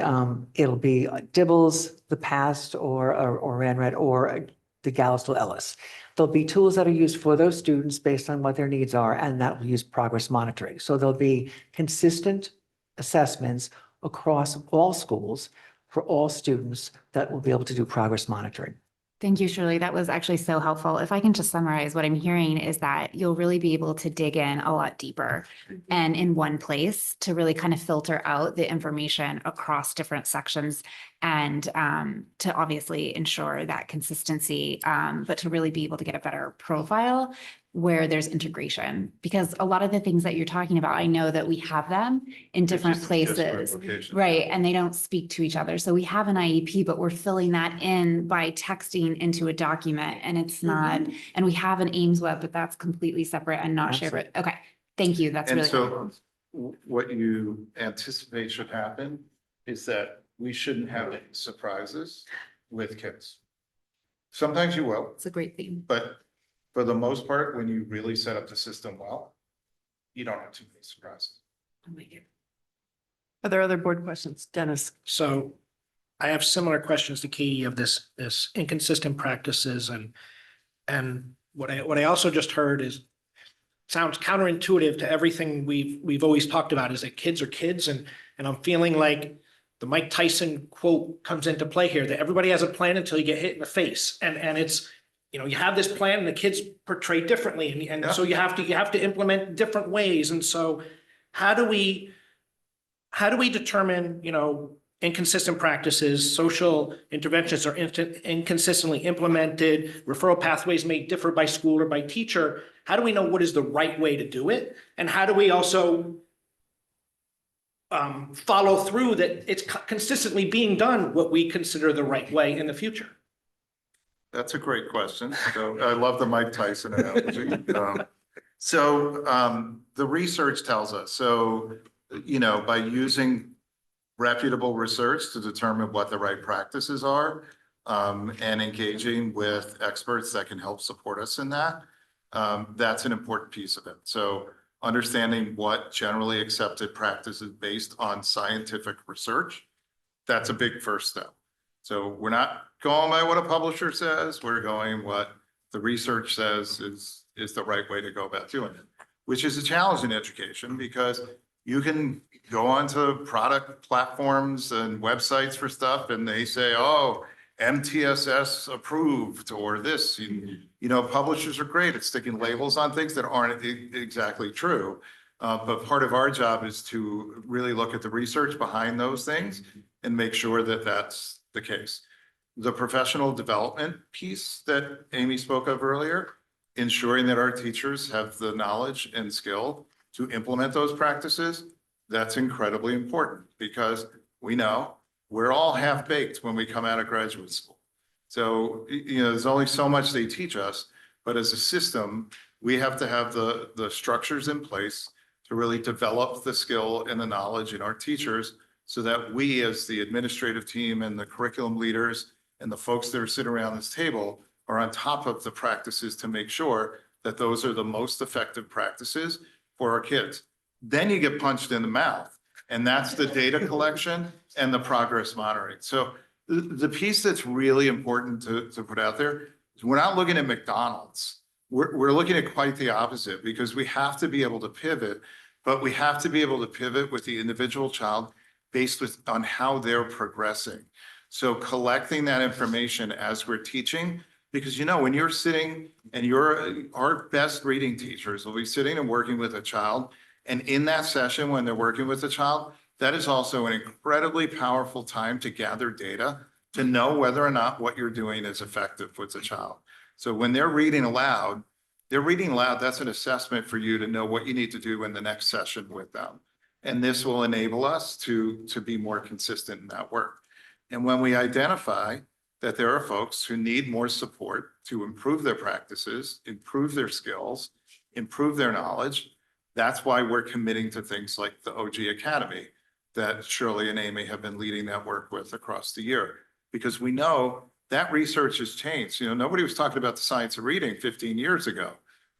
Dibbles, the PAST, or RANRED, or the Gallistel Ellis. There'll be tools that are used for those students based on what their needs are, and that will use progress monitoring. So there'll be consistent assessments across all schools for all students that will be able to do progress monitoring. Thank you, Shirley. That was actually so helpful. If I can just summarize, what I'm hearing is that you'll really be able to dig in a lot deeper and in one place to really kind of filter out the information across different sections and to obviously ensure that consistency, but to really be able to get a better profile where there's integration. Because a lot of the things that you're talking about, I know that we have them in different places. Right, and they don't speak to each other. So we have an IEP, but we're filling that in by texting into a document, and it's not, and we have an Aimsweb, but that's completely separate and not shared. Okay, thank you. That's And really helpful. so what you anticipate should happen is that we shouldn't have any surprises with kids. Sometimes you will, It's a great theme. but for the most part, when you really set up the system well, you don't have too many surprises. Are there other board questions? Dennis? So I have similar questions to Katie of this inconsistent practices and what I also just heard is sounds counterintuitive to everything we've always talked about is that kids are kids and I'm feeling like the Mike Tyson quote comes into play here that everybody has a plan until you get hit in the face and it's you have this plan and the kids portray differently and so you have to implement different ways and so how do we determine inconsistent practices, social interventions are inconsistently implemented, referral pathways may differ by school or by teacher. How do we know what is the right way to do it? And how do we also follow through that it's consistently being done what we consider the right way in the future? That's a great question. So I love the Mike Tyson analogy. The research tells us, by using reputable research to determine what the right practices are, and engaging with experts that can help support us in that, that's an important piece of it. So understanding what generally accepted practices based on scientific research, that's a big first step. So we're not going by what a publisher says, we're going what the research says is the right way to go about doing it, which is a challenge in education because you can go onto product platforms and websites for stuff and they say, oh, MTSS approved or this, publishers are great at sticking labels on things that aren't exactly true. But part of our job is to really look at the research behind those things and make sure that that's the case. The professional development piece that Amy spoke of earlier, ensuring that our teachers have the knowledge and skill to implement those practices, that's incredibly important because we know we're all half-baked when we come out of graduate school. So, there's only so much they teach us, but as a system, we have to have the structures in place to really develop the skill and the knowledge in our teachers so that we, as the administrative team and the curriculum leaders and the folks that are sitting around this table are on top of the practices to make sure that those are the most effective practices for our kids. Then you get punched in the mouth, and that's the data collection and the progress monitoring. So the piece that's really important to put out there is we're not looking at McDonald's. We're looking at quite the opposite because we have to be able to pivot, but we have to be able to pivot with the individual child based on how they're progressing. So collecting that information as we're teaching, because when you're sitting and our best reading teachers will be sitting and working with a child, and in that session when they're working with a child, that is also an incredibly powerful time to gather data to know whether or not what you're doing is effective with the child. So when they're reading aloud, that's an assessment for you to know what you need to do in the next session with them. And this will enable us to be more consistent in that work. And when we identify that there are folks who need more support to improve their practices, improve their skills, improve their knowledge, that's why we're committing to things like the OG Academy that Shirley and Amy have been leading that work with across the year. Because we know that research has changed. Nobody was talking about the science of reading 15 years ago.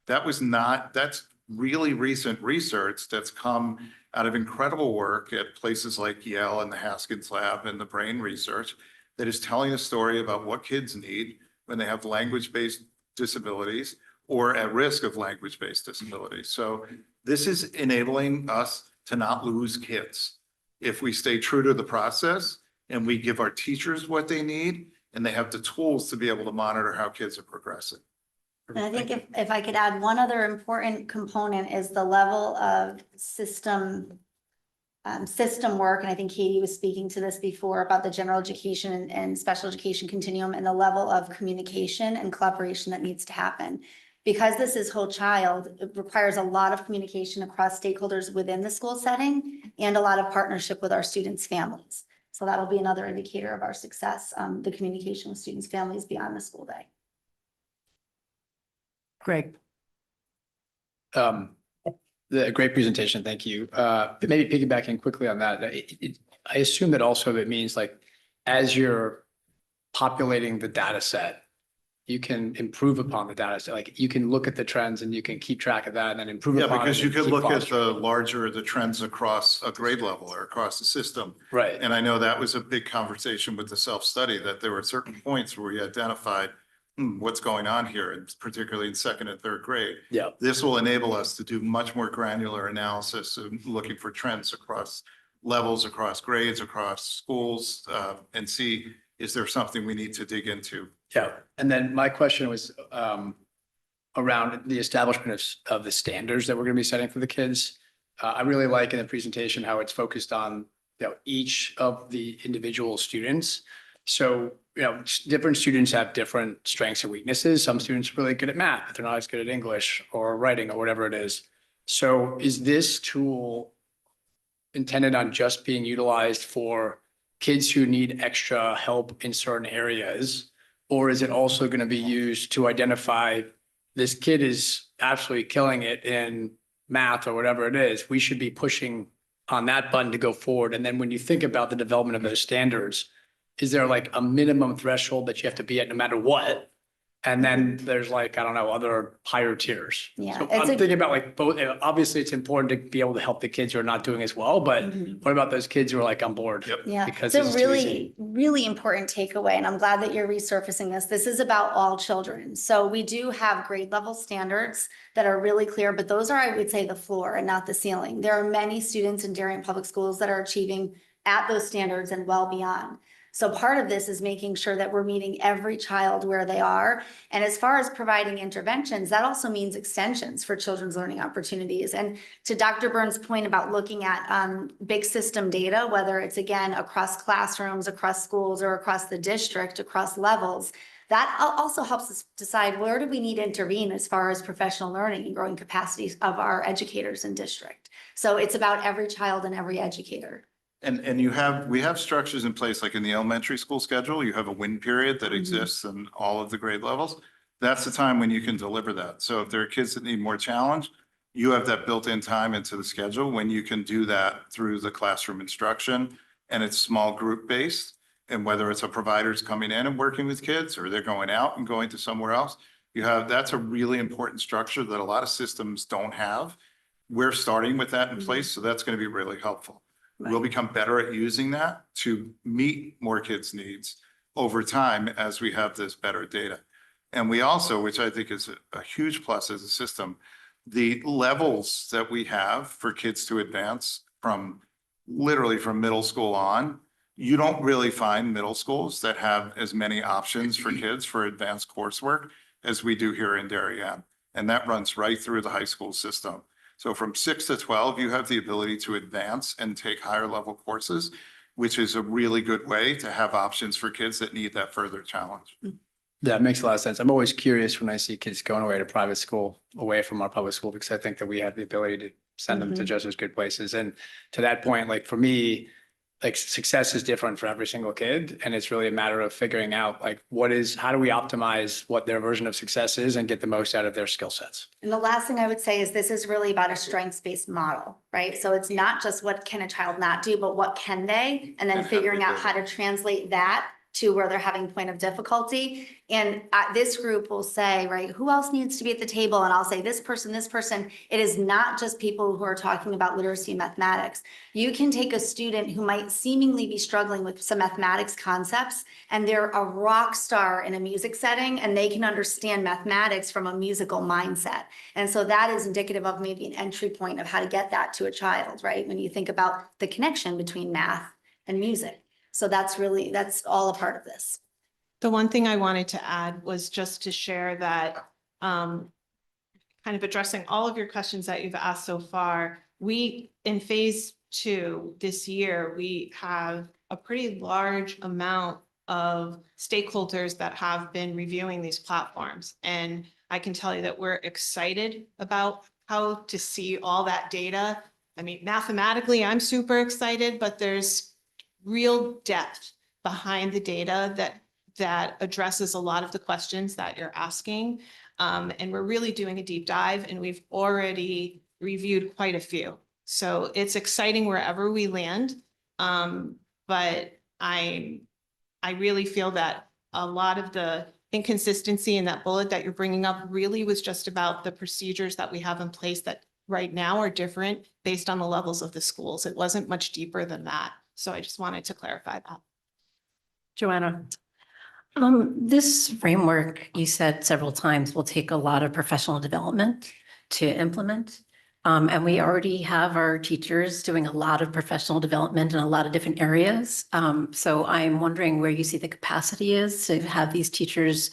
That's really recent research that's come out of incredible work at places like Yale and the Haskins Lab and the brain research that is telling a story about what kids need when they have language-based disabilities or at risk of language-based disabilities. So this is enabling us to not lose kids. If we stay true to the process and we give our teachers what they need and they have the tools to be able to monitor how kids are progressing. And I think if I could add one other important component is the level of system work. And I think Katie was speaking to this before about the general education and special education continuum and the level of communication and collaboration that needs to happen. Because this is whole child, it requires a lot of communication across stakeholders within the school setting and a lot of partnership with our students' families. So that'll be another indicator of our success, the communication with students' families beyond the school day. Greg. The great presentation. Thank you. Maybe piggybacking quickly on that. I assume that also it means like, as you're populating the data set, you can improve upon the data set. Like you can look at the trends and you can keep track of that and then improve upon it. Yeah, because you and could keep look at fostering. the trends across a grade level or across the system. Right. And I know that was a big conversation with the self-study, that there were certain points where we identified what's going on here, and particularly in second and third grade. Yeah. This will enable us to do much more granular analysis and looking for trends across levels, across grades, across schools, and see, is there something we need to dig into? Yeah. And then my question was around the establishment of the standards that we're going to be setting for the kids. I really like in the presentation how it's focused on each of the individual students. So, different students have different strengths and weaknesses. Some students are really good at math, but they're not as good at English or writing or whatever it is. So is this tool intended on just being utilized for kids who need extra help in certain areas? Or is it also going to be used to identify this kid is absolutely killing it in math or whatever it is? We should be pushing on that button to go forward. And then when you think about the development of those standards, is there like a minimum threshold that you have to be at no matter what? And then there's like, I don't know, other higher tiers. Yeah, So it's I'm a- thinking about like both, obviously it's important to be able to help the kids who are not doing as well, but Mhm. what about those kids who are like on board? Yep. Yeah, Because it's a it's too easy. really important takeaway, and I'm glad that you're resurfacing this. This is about all children. So we do have grade level standards that are really clear, but those are, I would say, the floor and not the ceiling. There are many students in Darien Public Schools that are achieving at those standards and well beyond. So part of this is making sure that we're meeting every child where they are. And as far as providing interventions, that also means extensions for children's learning opportunities. And to Dr. Burns' point about looking at big system data, whether it's again across classrooms, across schools, or across the district, across levels, that also helps us decide where do we need to intervene as far as professional learning and growing capacities of our educators in district. So it's about every child and every educator. And we have structures in place, like in the elementary school schedule, you have a win period that exists in all of the grade levels. That's the time when you can deliver that. So if there are kids that need more challenge, you have that built-in time into the schedule when you can do that through the classroom instruction, and it's small group based. And whether it's a provider's coming in and working with kids, or they're going out and going to somewhere else, that's a really important structure that a lot of systems don't have. We're starting with that in place, so that's going to be really helpful. We'll become better at using that to meet more kids' needs over time as we have this better data. And we also, which I think is a huge plus as a system, the levels that we have for kids to advance from literally from middle school on, you don't really find middle schools that have as many options for kids for advanced coursework as we do here in Darien. And that runs right through the high school system. So from 6 to 12, you have the ability to advance and take higher level courses, which is a really good way to have options for kids that need that further challenge. That makes a lot of sense. I'm always curious when I see kids going away to private school, away from our public school, because I think that we have the ability to send them to just as good places. And to that point, like for me, like success is different for every single kid. And it's really a matter of figuring out like how do we optimize what their version of success is and get the most out of their skill sets. And the last thing I would say is this is really about a strengths-based model, right? So it's not just what can a child not do, but what can they? And then figuring out how to translate that to where they're having point of difficulty. And this group will say, right, who else needs to be at the table? And I'll say this person, this person. It is not just people who are talking about literacy and mathematics. You can take a student who might seemingly be struggling with some mathematics concepts, and they're a rock star in a music setting, and they can understand mathematics from a musical mindset. And so that is indicative of maybe an entry point of how to get that to a child, right? When you think about the connection between math and music. So that's all a part of this. The one thing I wanted to add was just to share that, kind of addressing all of your questions that you've asked so far, in phase 2 this year, we have a pretty large amount of stakeholders that have been reviewing these platforms. And I can tell you that we're excited about how to see all that data. I mean, mathematically, I'm super excited, but there's real depth behind the data that addresses a lot of the questions that you're asking. And we're really doing a deep dive, and we've already reviewed quite a few. So it's exciting wherever we land. But I really feel that a lot of the inconsistency in that bullet that you're bringing up really was just about the procedures that we have in place that right now are different based on the levels of the schools. It wasn't much deeper than that. So I just wanted to clarify that. Joanna. This framework, you said several times, will take a lot of professional development to implement. And we already have our teachers doing a lot of professional development in a lot of different areas. So I'm wondering where you see the capacity is to have these teachers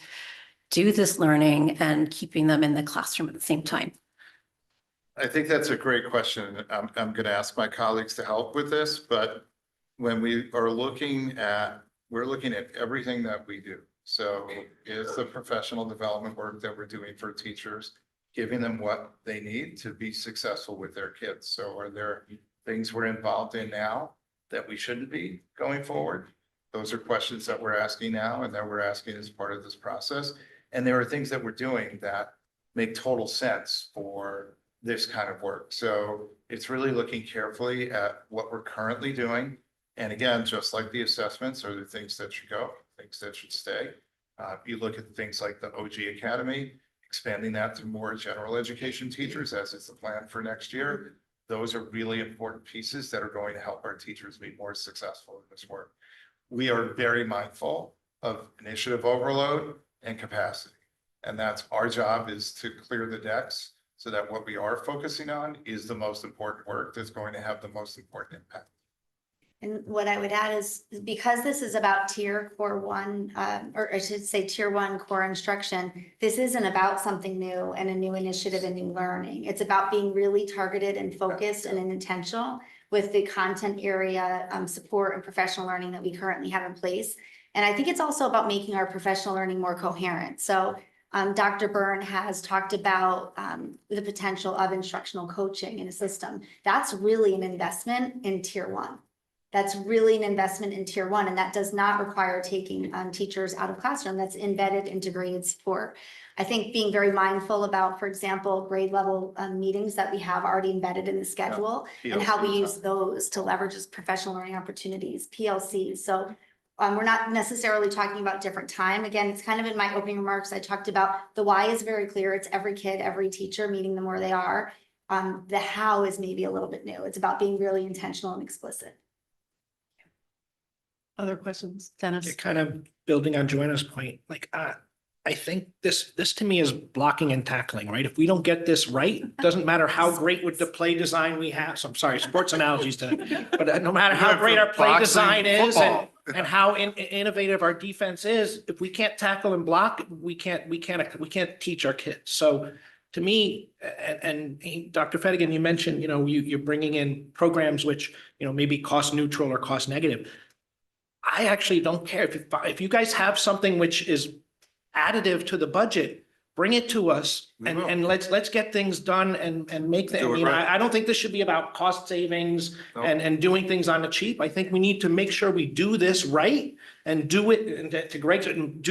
do this learning and keeping them in the classroom at the same time. I think that's a great question. I'm going to ask my colleagues to help with this, but when we're looking at everything that we do. So is the professional development work that we're doing for teachers, giving them what they need to be successful with their kids. So are there things we're involved in now that we shouldn't be going forward? Those are questions that we're asking now and that we're asking as part of this process. And there are things that we're doing that make total sense for this kind of work. So it's really looking carefully at what we're currently doing. And again, just like the assessments are the things that should go, things that should stay. You look at things like the OG Academy, expanding that to more general education teachers, as is the plan for next year. Those are really important pieces that are going to help our teachers be more successful in this work. We are very mindful of initiative overload and capacity. And that's our job, is to clear the decks so that what we are focusing on is the most important work that's going to have the most important impact. And what I would add is, because this is about tier core one, or I should say tier one core instruction, this isn't about something new and a new initiative and new learning. It's about being really targeted and focused and intentional with the content area support and professional learning that we currently have in place. And I think it's also about making our professional learning more coherent. So Dr. Byrne has talked about the potential of instructional coaching in a system. That's really an investment in tier one. That's really an investment in tier one, and that does not require taking teachers out of classroom. That's embedded into grade support. I think being very mindful about, for example, grade level meetings that we have already embedded in the schedule, and how we use those to leverage as professional learning opportunities, PLCs. So we're not necessarily talking about different time. Again, it's kind of in my opening remarks, I talked about the why is very clear. It's every kid, every teacher, meeting them where they are. The how is maybe a little bit new. It's about being really intentional and explicit. Other questions, Dennis? Kind of building on Joanna's point, like, I think this to me is blocking and tackling, right? If we don't get this right, doesn't matter how great with the play design we have. So I'm sorry, sports analogies today, but no matter how great our play design is and how innovative our defense is, if we can't tackle and block, we can't teach our kids. So to me, and Dr. Fettigan, you mentioned, you're bringing in programs which, maybe cost neutral or cost negative. I actually don't care if you guys have something which is additive to the budget, bring it to us and let's get things done and make them. I don't think this should be about cost savings and doing things on the cheap. I think we need to make sure we do this right and do it and to Greg's and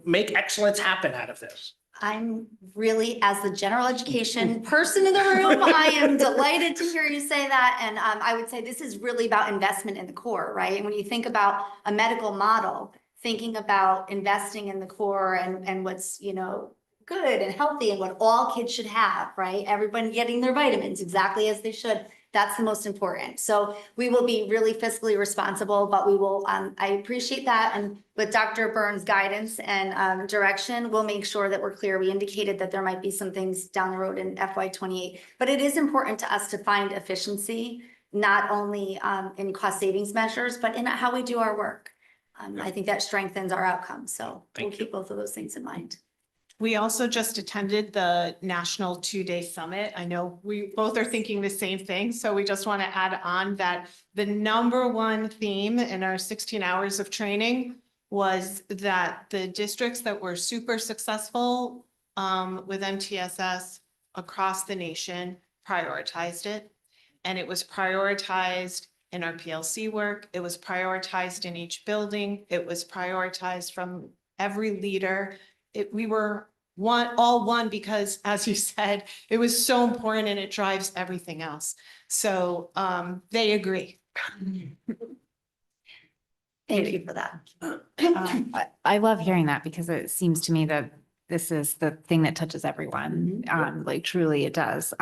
make excellence happen out of this. I'm really, as the general education person in the room, I am delighted to hear you say that. And I would say this is really about investment in the core, right? And when you think about a medical model, thinking about investing in the core and what's, good and healthy and what all kids should have, right? Everyone getting their vitamins exactly as they should. That's the most important. So we will be really fiscally responsible, but we will, I appreciate that. And with Dr. Byrne's guidance and direction, we'll make sure that we're clear. We indicated that there might be some things down the road in FY28, but it is important to us to find efficiency, not only in cost savings measures, but in how we do our work. I think that strengthens our outcomes. So we'll keep both of those things in mind. We also just attended the National 2-Day Summit. I know we both are thinking the same thing. So we just want to add on that the number one theme in our 16 hours of training was that the districts that were super successful with MTSS across the nation prioritized it. And it was prioritized in our PLC work. It was prioritized in each building. It was prioritized from every leader. We were all one because, as you said, it was so important and it drives everything else. So they agree. Thank you for that. I love hearing that because it seems to me that this is the thing that touches everyone. Like truly it does.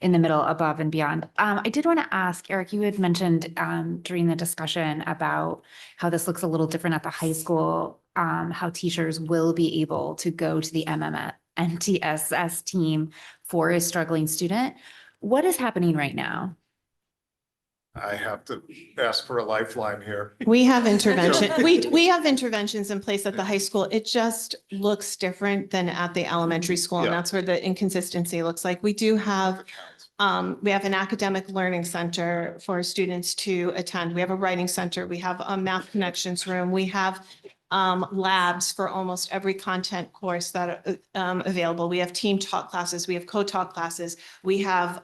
In the middle, above and beyond. I did want to ask, Eric, you had mentioned during the discussion about how this looks a little different at the high school, how teachers will be able to go to the MTSS team for a struggling student. What is happening right now? I have to ask for a lifeline here. We have intervention. We have interventions in place at the high school. It just looks different than at the elementary school. And that's where the inconsistency looks like. We do have, we have an academic learning center for students to attend. We have a writing center. We have a math connections room. We have labs for almost every content course that are available. We have team talk classes. We have co-talk classes. We have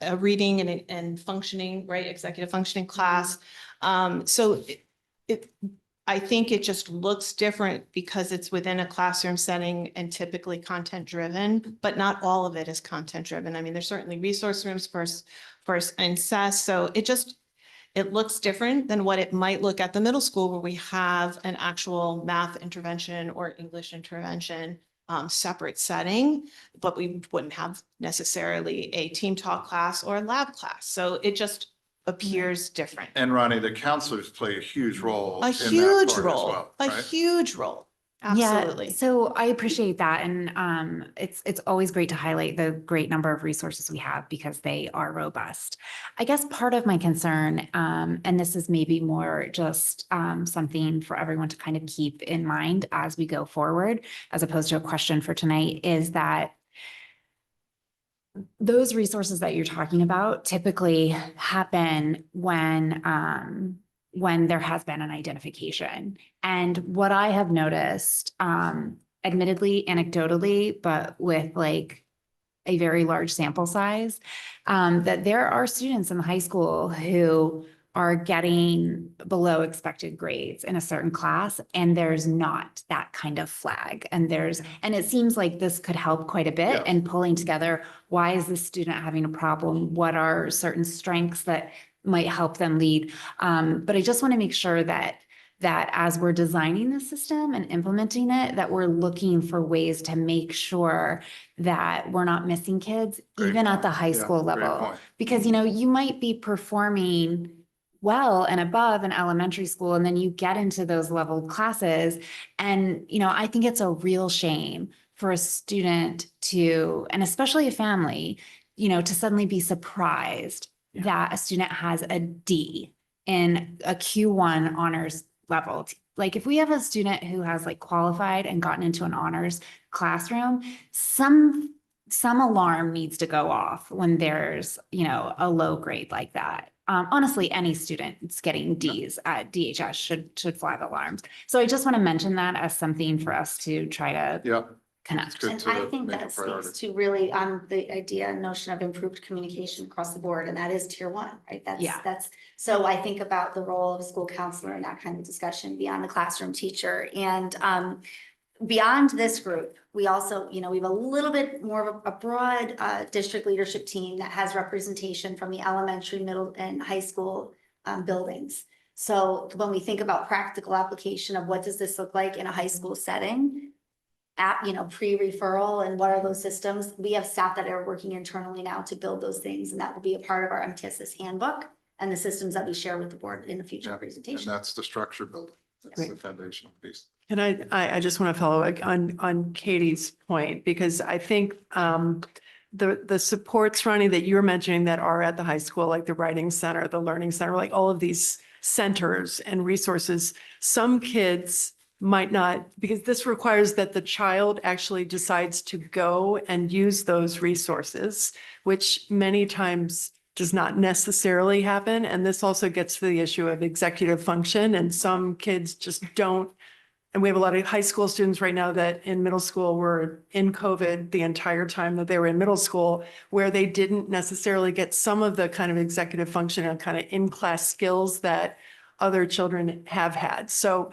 a reading and functioning, right, executive functioning class. So I think it just looks different because it's within a classroom setting and typically content driven, but not all of it is content driven. I mean, there's certainly resource rooms for MTSS. So It looks different than what it might look at the middle school where we have an actual math intervention or English intervention separate setting, but we wouldn't have necessarily a team talk class or a lab class. So it just appears different. And Ronnie, the counselors play a huge role. A in that huge part as role, well, a right? huge role. Yeah, Absolutely. so I appreciate that. And it's always great to highlight the great number of resources we have because they are robust. I guess part of my concern, and this is maybe more just something for everyone to kind of keep in mind as we go forward, as opposed to a question for tonight, is that those resources that you're talking about typically happen when there has been an identification. And what I have noticed, admittedly, anecdotally, but with like a very large sample size, that there are students in the high school who are getting below expected grades in a certain class, and there's not that kind of flag. And it seems like this could help quite a bit in pulling together, why is this student having a problem? What are certain strengths that might help them lead? But I just want to make sure that as we're designing the system and implementing it, that we're looking for ways to make sure that we're not missing kids, even at the high school level. Because, you might be performing well and above in elementary school, and then you get into those level classes. And, I think it's a real shame for a student to, and especially a family, to suddenly be surprised that a student has a D in a Q1 honors level. Like if we have a student who has like qualified and gotten into an honors classroom, some alarm needs to go off when there's, a low grade like that. Honestly, any student that's getting Ds at DHS should flag alarms. So I just want to mention that as something for us to try to connect. And I think that speaks to really the idea and notion of improved communication across the board, and that is tier one, right? That's so I think about the role of a school counselor in that kind of discussion beyond the classroom teacher. And beyond this group, we also, we have a little bit more of a broad district leadership team that has representation from the elementary, middle, and high school buildings. So when we think about practical application of what does this look like in a high school setting, pre-referral and what are those systems, we have staff that are working internally now to build those things, and that will be a part of our MTSS handbook and the systems that we share with the board in a future presentation. And that's the structure building. That's the foundational piece. And I just want to follow on Katie's point, because I think the supports, Ronnie, that you're mentioning that are at the high school, like the writing center, the learning center, like all of these centers and resources, some kids might not, because this requires that the child actually decides to go and use those resources, which many times does not necessarily happen. And this also gets to the issue of executive function, and some kids just don't. And we have a lot of high school students right now that in middle school were in COVID the entire time that they were in middle school, where they didn't necessarily get some of the kind of executive function and kind of in-class skills that other children have had. So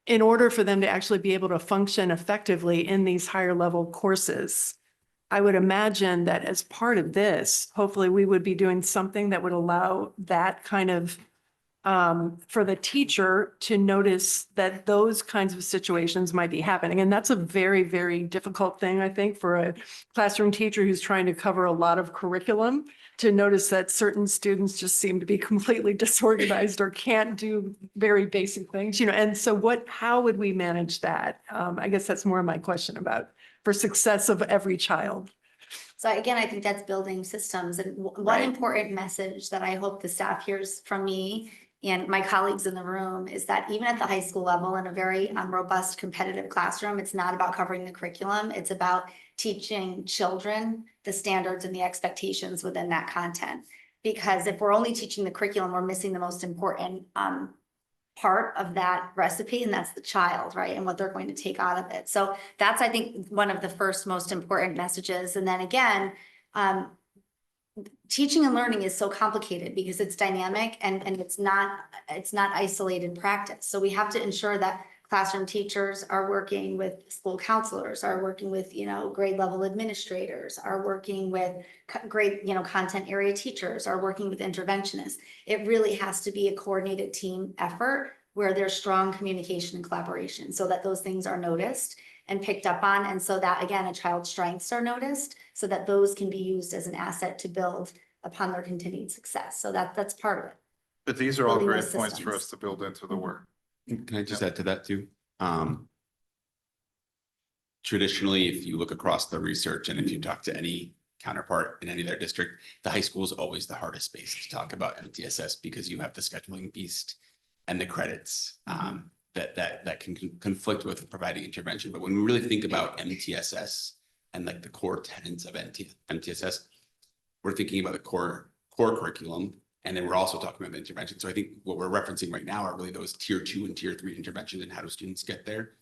in order for them to actually be able to function effectively in these higher level courses, I would imagine that as part of this, hopefully we would be doing something that would allow that kind of for the teacher to notice that those kinds of situations might be happening. And that's a very, very difficult thing, I think, for a classroom teacher who's trying to cover a lot of curriculum, to notice that certain students just seem to be completely disorganized or can't do very basic things, and so how would we manage that? I guess that's more of my question about for success of every child. So again, I think that's building systems. And one important message that I hope the staff hears from me and my colleagues in the room is that even at the high school level, in a very robust competitive classroom, it's not about covering the curriculum. It's about teaching children the standards and the expectations within that content. Because if we're only teaching the curriculum, we're missing the most important part of that recipe, and that's the child, right? And what they're going to take out of it. So that's, I think, one of the first most important messages. And then again, teaching and learning is so complicated because it's dynamic and it's not isolated practice. So we have to ensure that classroom teachers are working with school counselors, are working with, grade level administrators, are working with grade, content area teachers, are working with interventionists. It really has to be a coordinated team effort where there's strong communication and collaboration so that those things are noticed and picked up on. And so that, again, a child's strengths are noticed so that those can be used as an asset to build upon their continued success. So that's part of it. But these are all Building great those points for systems. us to build into the work. Can I just add to that too? Traditionally, if you look across the research and if you talk to any counterpart in any of their district, the high school is always the hardest space to talk about MTSS because you have the scheduling beast and the credits that can conflict with providing intervention. But when we really think about MTSS and like the core tenets of MTSS, we're thinking about the core curriculum. And then we're also talking about the intervention. So I think what we're referencing right now are really those tier 2 and tier 3 interventions and how do students get there.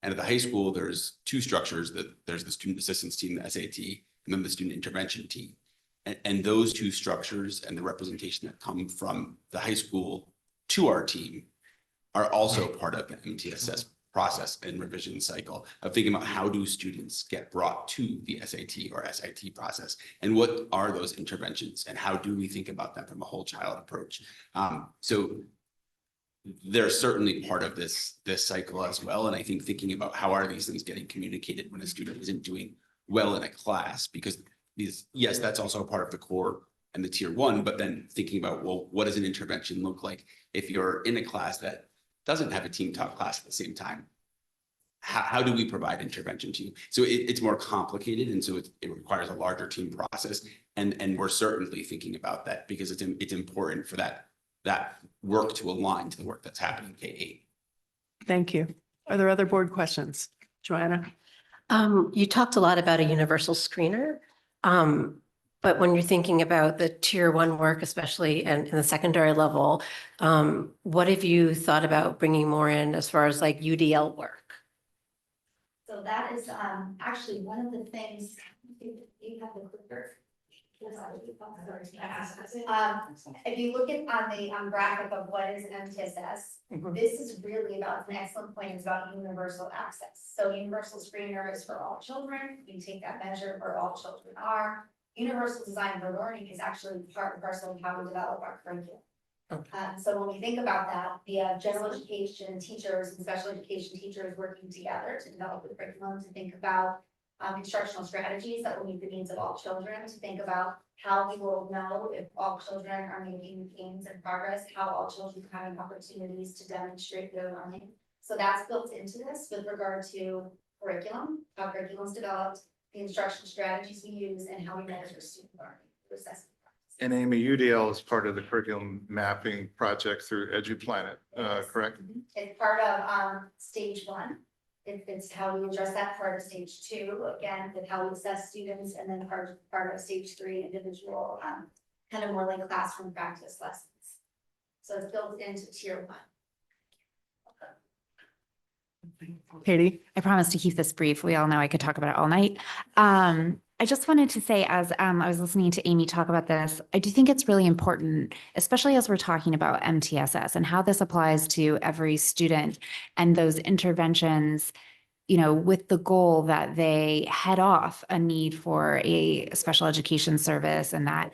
And at the high school, there's two structures. There's the student assistance team, the SAT, and then the student intervention team. And those two structures and the representation that come from the high school to our team are also part of the MTSS process and revision cycle of thinking about how do students get brought to the SAT or SIT process and what are those interventions and how do we think about them from a whole child approach. So they're certainly part of this cycle as well. And I think thinking about how are these things getting communicated when a student isn't doing well in a class, because yes, that's also a part of the core and the tier 1, but then thinking about, well, what does an intervention look like if you're in a class that doesn't have a team talk class at the same time? How do we provide intervention to you? So it's more complicated. And so it requires a larger team process. And we're certainly thinking about that because it's important for that work to align to the work that's happening in K-8. Thank you. Are there other board questions? Joanna? You talked a lot about a universal screener. But when you're thinking about the tier 1 work, especially and in the secondary level, what have you thought about bringing more in as far as like UDL work? So that is actually one of the things, you have the clicker. If you look at on the graphic of what is MTSS, this is really about, an excellent point, is about universal access. So universal screener is for all children. We take that measure where all children are. Universal design for learning is actually part and parcel of how we develop our curriculum. So when we think about that, we have general education teachers and special education teachers working together to develop the curriculum, to think about instructional strategies that will meet the needs of all children, to think about how we will know if all children are making gains and progress, how all children are having opportunities to demonstrate their learning. So that's built into this with regard to curriculum, how curriculum is developed, the instructional strategies we use, and how we measure student learning through assessment. And Amy, UDL is part of the curriculum mapping project through EduPlanet, correct? It's part of stage 1. It's how we address that. Part of stage 2, again, with how we assess students, and then part of stage 3, individual, kind of more like classroom practice lessons. So it's built into tier 1. Katie? I promise to keep this brief. We all know I could talk about it all night. I just wanted to say, as I was listening to Amy talk about this, I do think it's really important, especially as we're talking about MTSS and how this applies to every student and those interventions, with the goal that they head off a need for a special education service. And that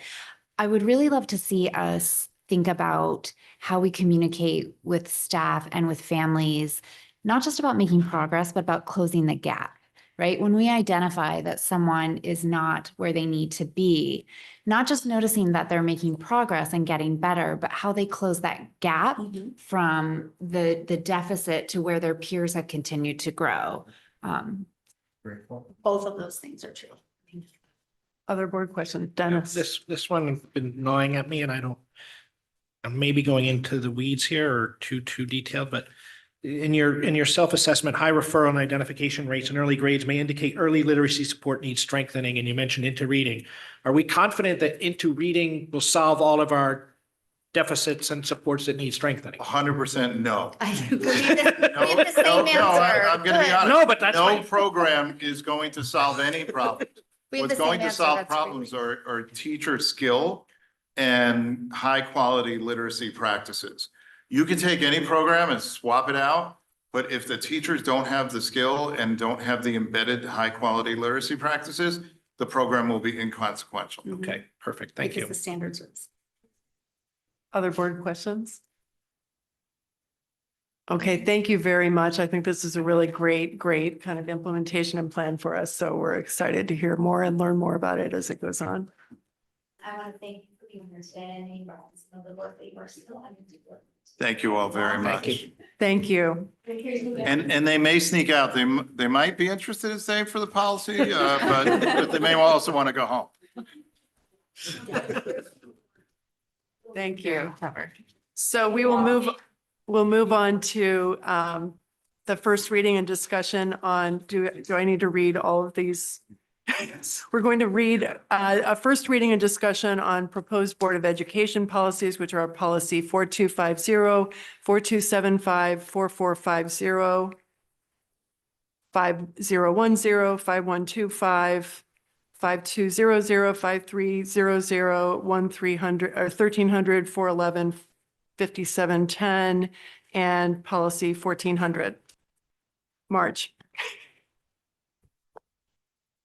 I would really love to see us think about how we communicate with staff and with families, not just about making progress, but about closing the gap. Right? When we identify that someone is not where they need to be, not just noticing that they're making progress and getting better, but how they close that gap from the deficit to where their peers have continued to grow. Both of those things are true. Other board questions? Dennis? This one has been gnawing at me, and I'm maybe going into the weeds here or too detailed, but in your self-assessment, high referral and identification rates in early grades may indicate early literacy support needs strengthening, and you mentioned into reading. Are we confident that into reading will solve all of our deficits and supports that need strengthening? 100% no. I do believe the same answer. I'm going to be honest. No, but that's No my- program is going to solve any problem. We have What's the same going to answer, solve that's problems are teacher skill and high quality literacy practices. You can take any program and swap it out But if the teachers don't have the skill and don't have the embedded high-quality literacy practices, the program will be inconsequential. Okay, perfect. Thank Because Mm-hmm. you. the standards. Other board questions? Okay, thank you very much. I think this is a really great kind of implementation and plan for us. So we're excited to hear more and learn more about it as it goes on. I want to thank you for being here today and some of the work that you are still having to do. Thank you all very Thank much. you. Thank you. And they may sneak out. They might be interested in staying for the policy, but they may also want to go home. Thank you. So we'll move on to the first reading and discussion on, do I need to read all of these? We're going to read a first reading and discussion on proposed Board of Education policies, which are policy 4250, 4275, 4450, 5010, 5125, 5200, 5300, 1300, or 1300, 411, 5710, and policy 1400. March.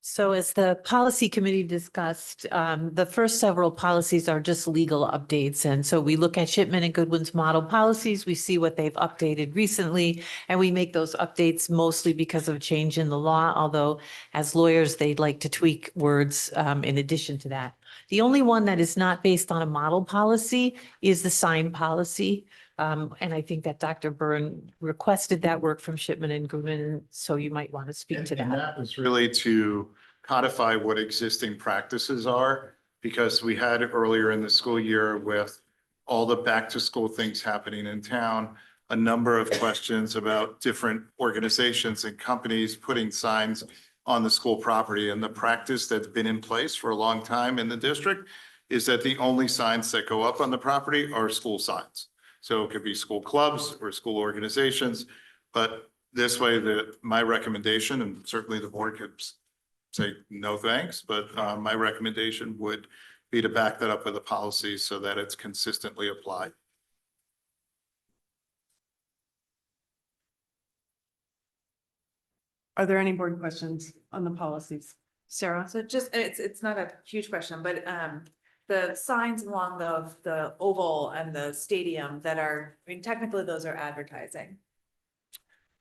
So as the policy committee discussed, the first several policies are just legal updates. And so we look at Shipman and Goodwin's model policies, we see what they've updated recently, and we make those updates mostly because of change in the law, although as lawyers, they'd like to tweak words in addition to that. The only one that is not based on a model policy is the sign policy. And I think that Dr. Byrne requested that work from Shipman and Goodwin, so you might want to speak to And that. that was really to codify what existing practices are, because we had earlier in the school year with all the back to school things happening in town, a number of questions about different organizations and companies putting signs on the school property. And the practice that's been in place for a long time in the district is that the only signs that go up on the property are school signs. So it could be school clubs or school organizations, but this way my recommendation, and certainly the board could say no thanks, but my recommendation would be to back that up with a policy so that it's consistently applied. Are there any board questions on the policies? Sarah? So just, it's not a huge question, but the signs along the oval and the stadium that are, I mean, technically those are advertising.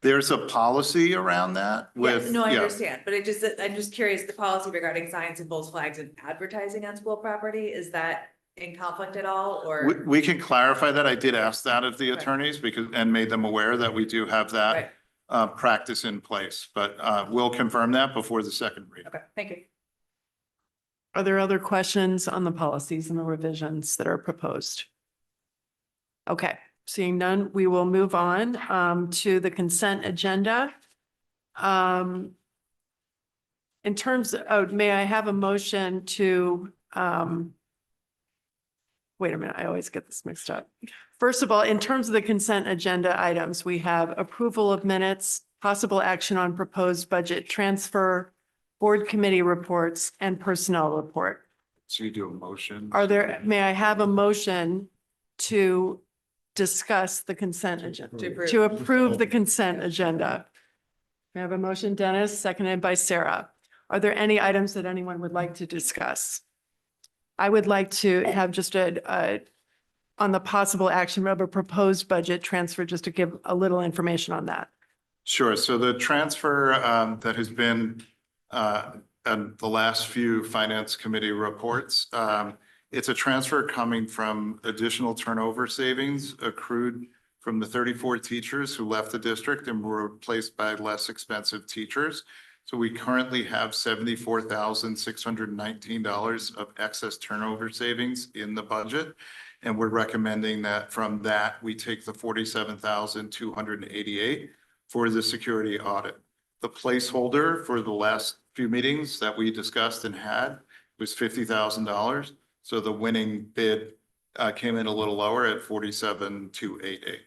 There's a policy around that with. Yes, no, I yeah. understand, but I'm just curious, the policy regarding signs and bulls, flags and advertising on school property, is that in conflict at all, or? We can clarify that. I did ask that of the Right. attorneys and made them aware that we do have that Right. practice in place, but we'll confirm that before the second reading. Okay, thank you. Are there other questions on the policies and the revisions that are proposed? Okay, seeing none, we will move on to the consent agenda. In terms of, may I have a motion to, wait a minute, I always get this mixed up. First of all, in terms of the consent agenda items, we have approval of minutes, possible action on proposed budget transfer, board committee reports, and personnel report. So you do a motion. May I have a motion to discuss the consent agenda? To approve the consent agenda. May I have a motion, Dennis, seconded by Sarah. Are there any items that anyone would like to discuss? I would like to have just on the possible action of a proposed budget transfer, just to give a little information on that. Sure. So the transfer that has been and the last few finance committee reports, it's a transfer coming from additional turnover savings accrued from the 34 teachers who left the district and were replaced by less expensive teachers. So we currently have $74,619 of excess turnover savings in the budget. And we're recommending that from that, we take the $47,288 for the security audit. The placeholder for the last few meetings that we discussed and had was $50,000. So the winning bid came in a little lower at $47,288.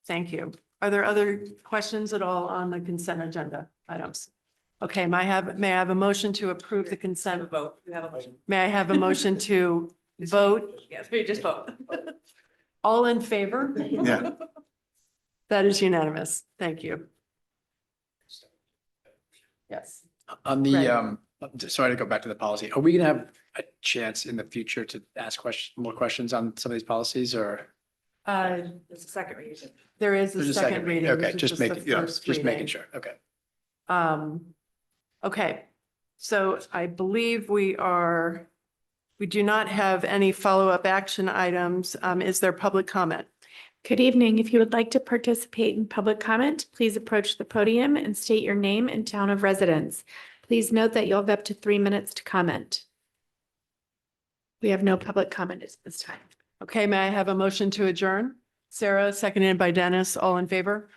Thank you. Are there other questions at all on the consent agenda items? Okay, may I have a motion to approve the consent? Vote, you have a motion. May I have a motion to vote? Yes, we just vote. All in favor? Yeah. That is unanimous. Thank you. Yes. On Right. the, sorry to go back to the policy. Are we gonna have a chance in the future to ask more questions on some of these policies or? It's a second reading. There is There's a a second reading. Okay, This is just the making, yeah, first just making reading. sure. Okay. Okay, so I believe we do not have any follow-up action items. Is there public comment? Good evening. If you would like to participate in public comment, please approach the podium and state your name and town of residence. Please note that you'll have up to 3 minutes to comment. We have no public comment at this time. Okay, may I have a motion to adjourn? Sarah, seconded by Dennis, all in favor?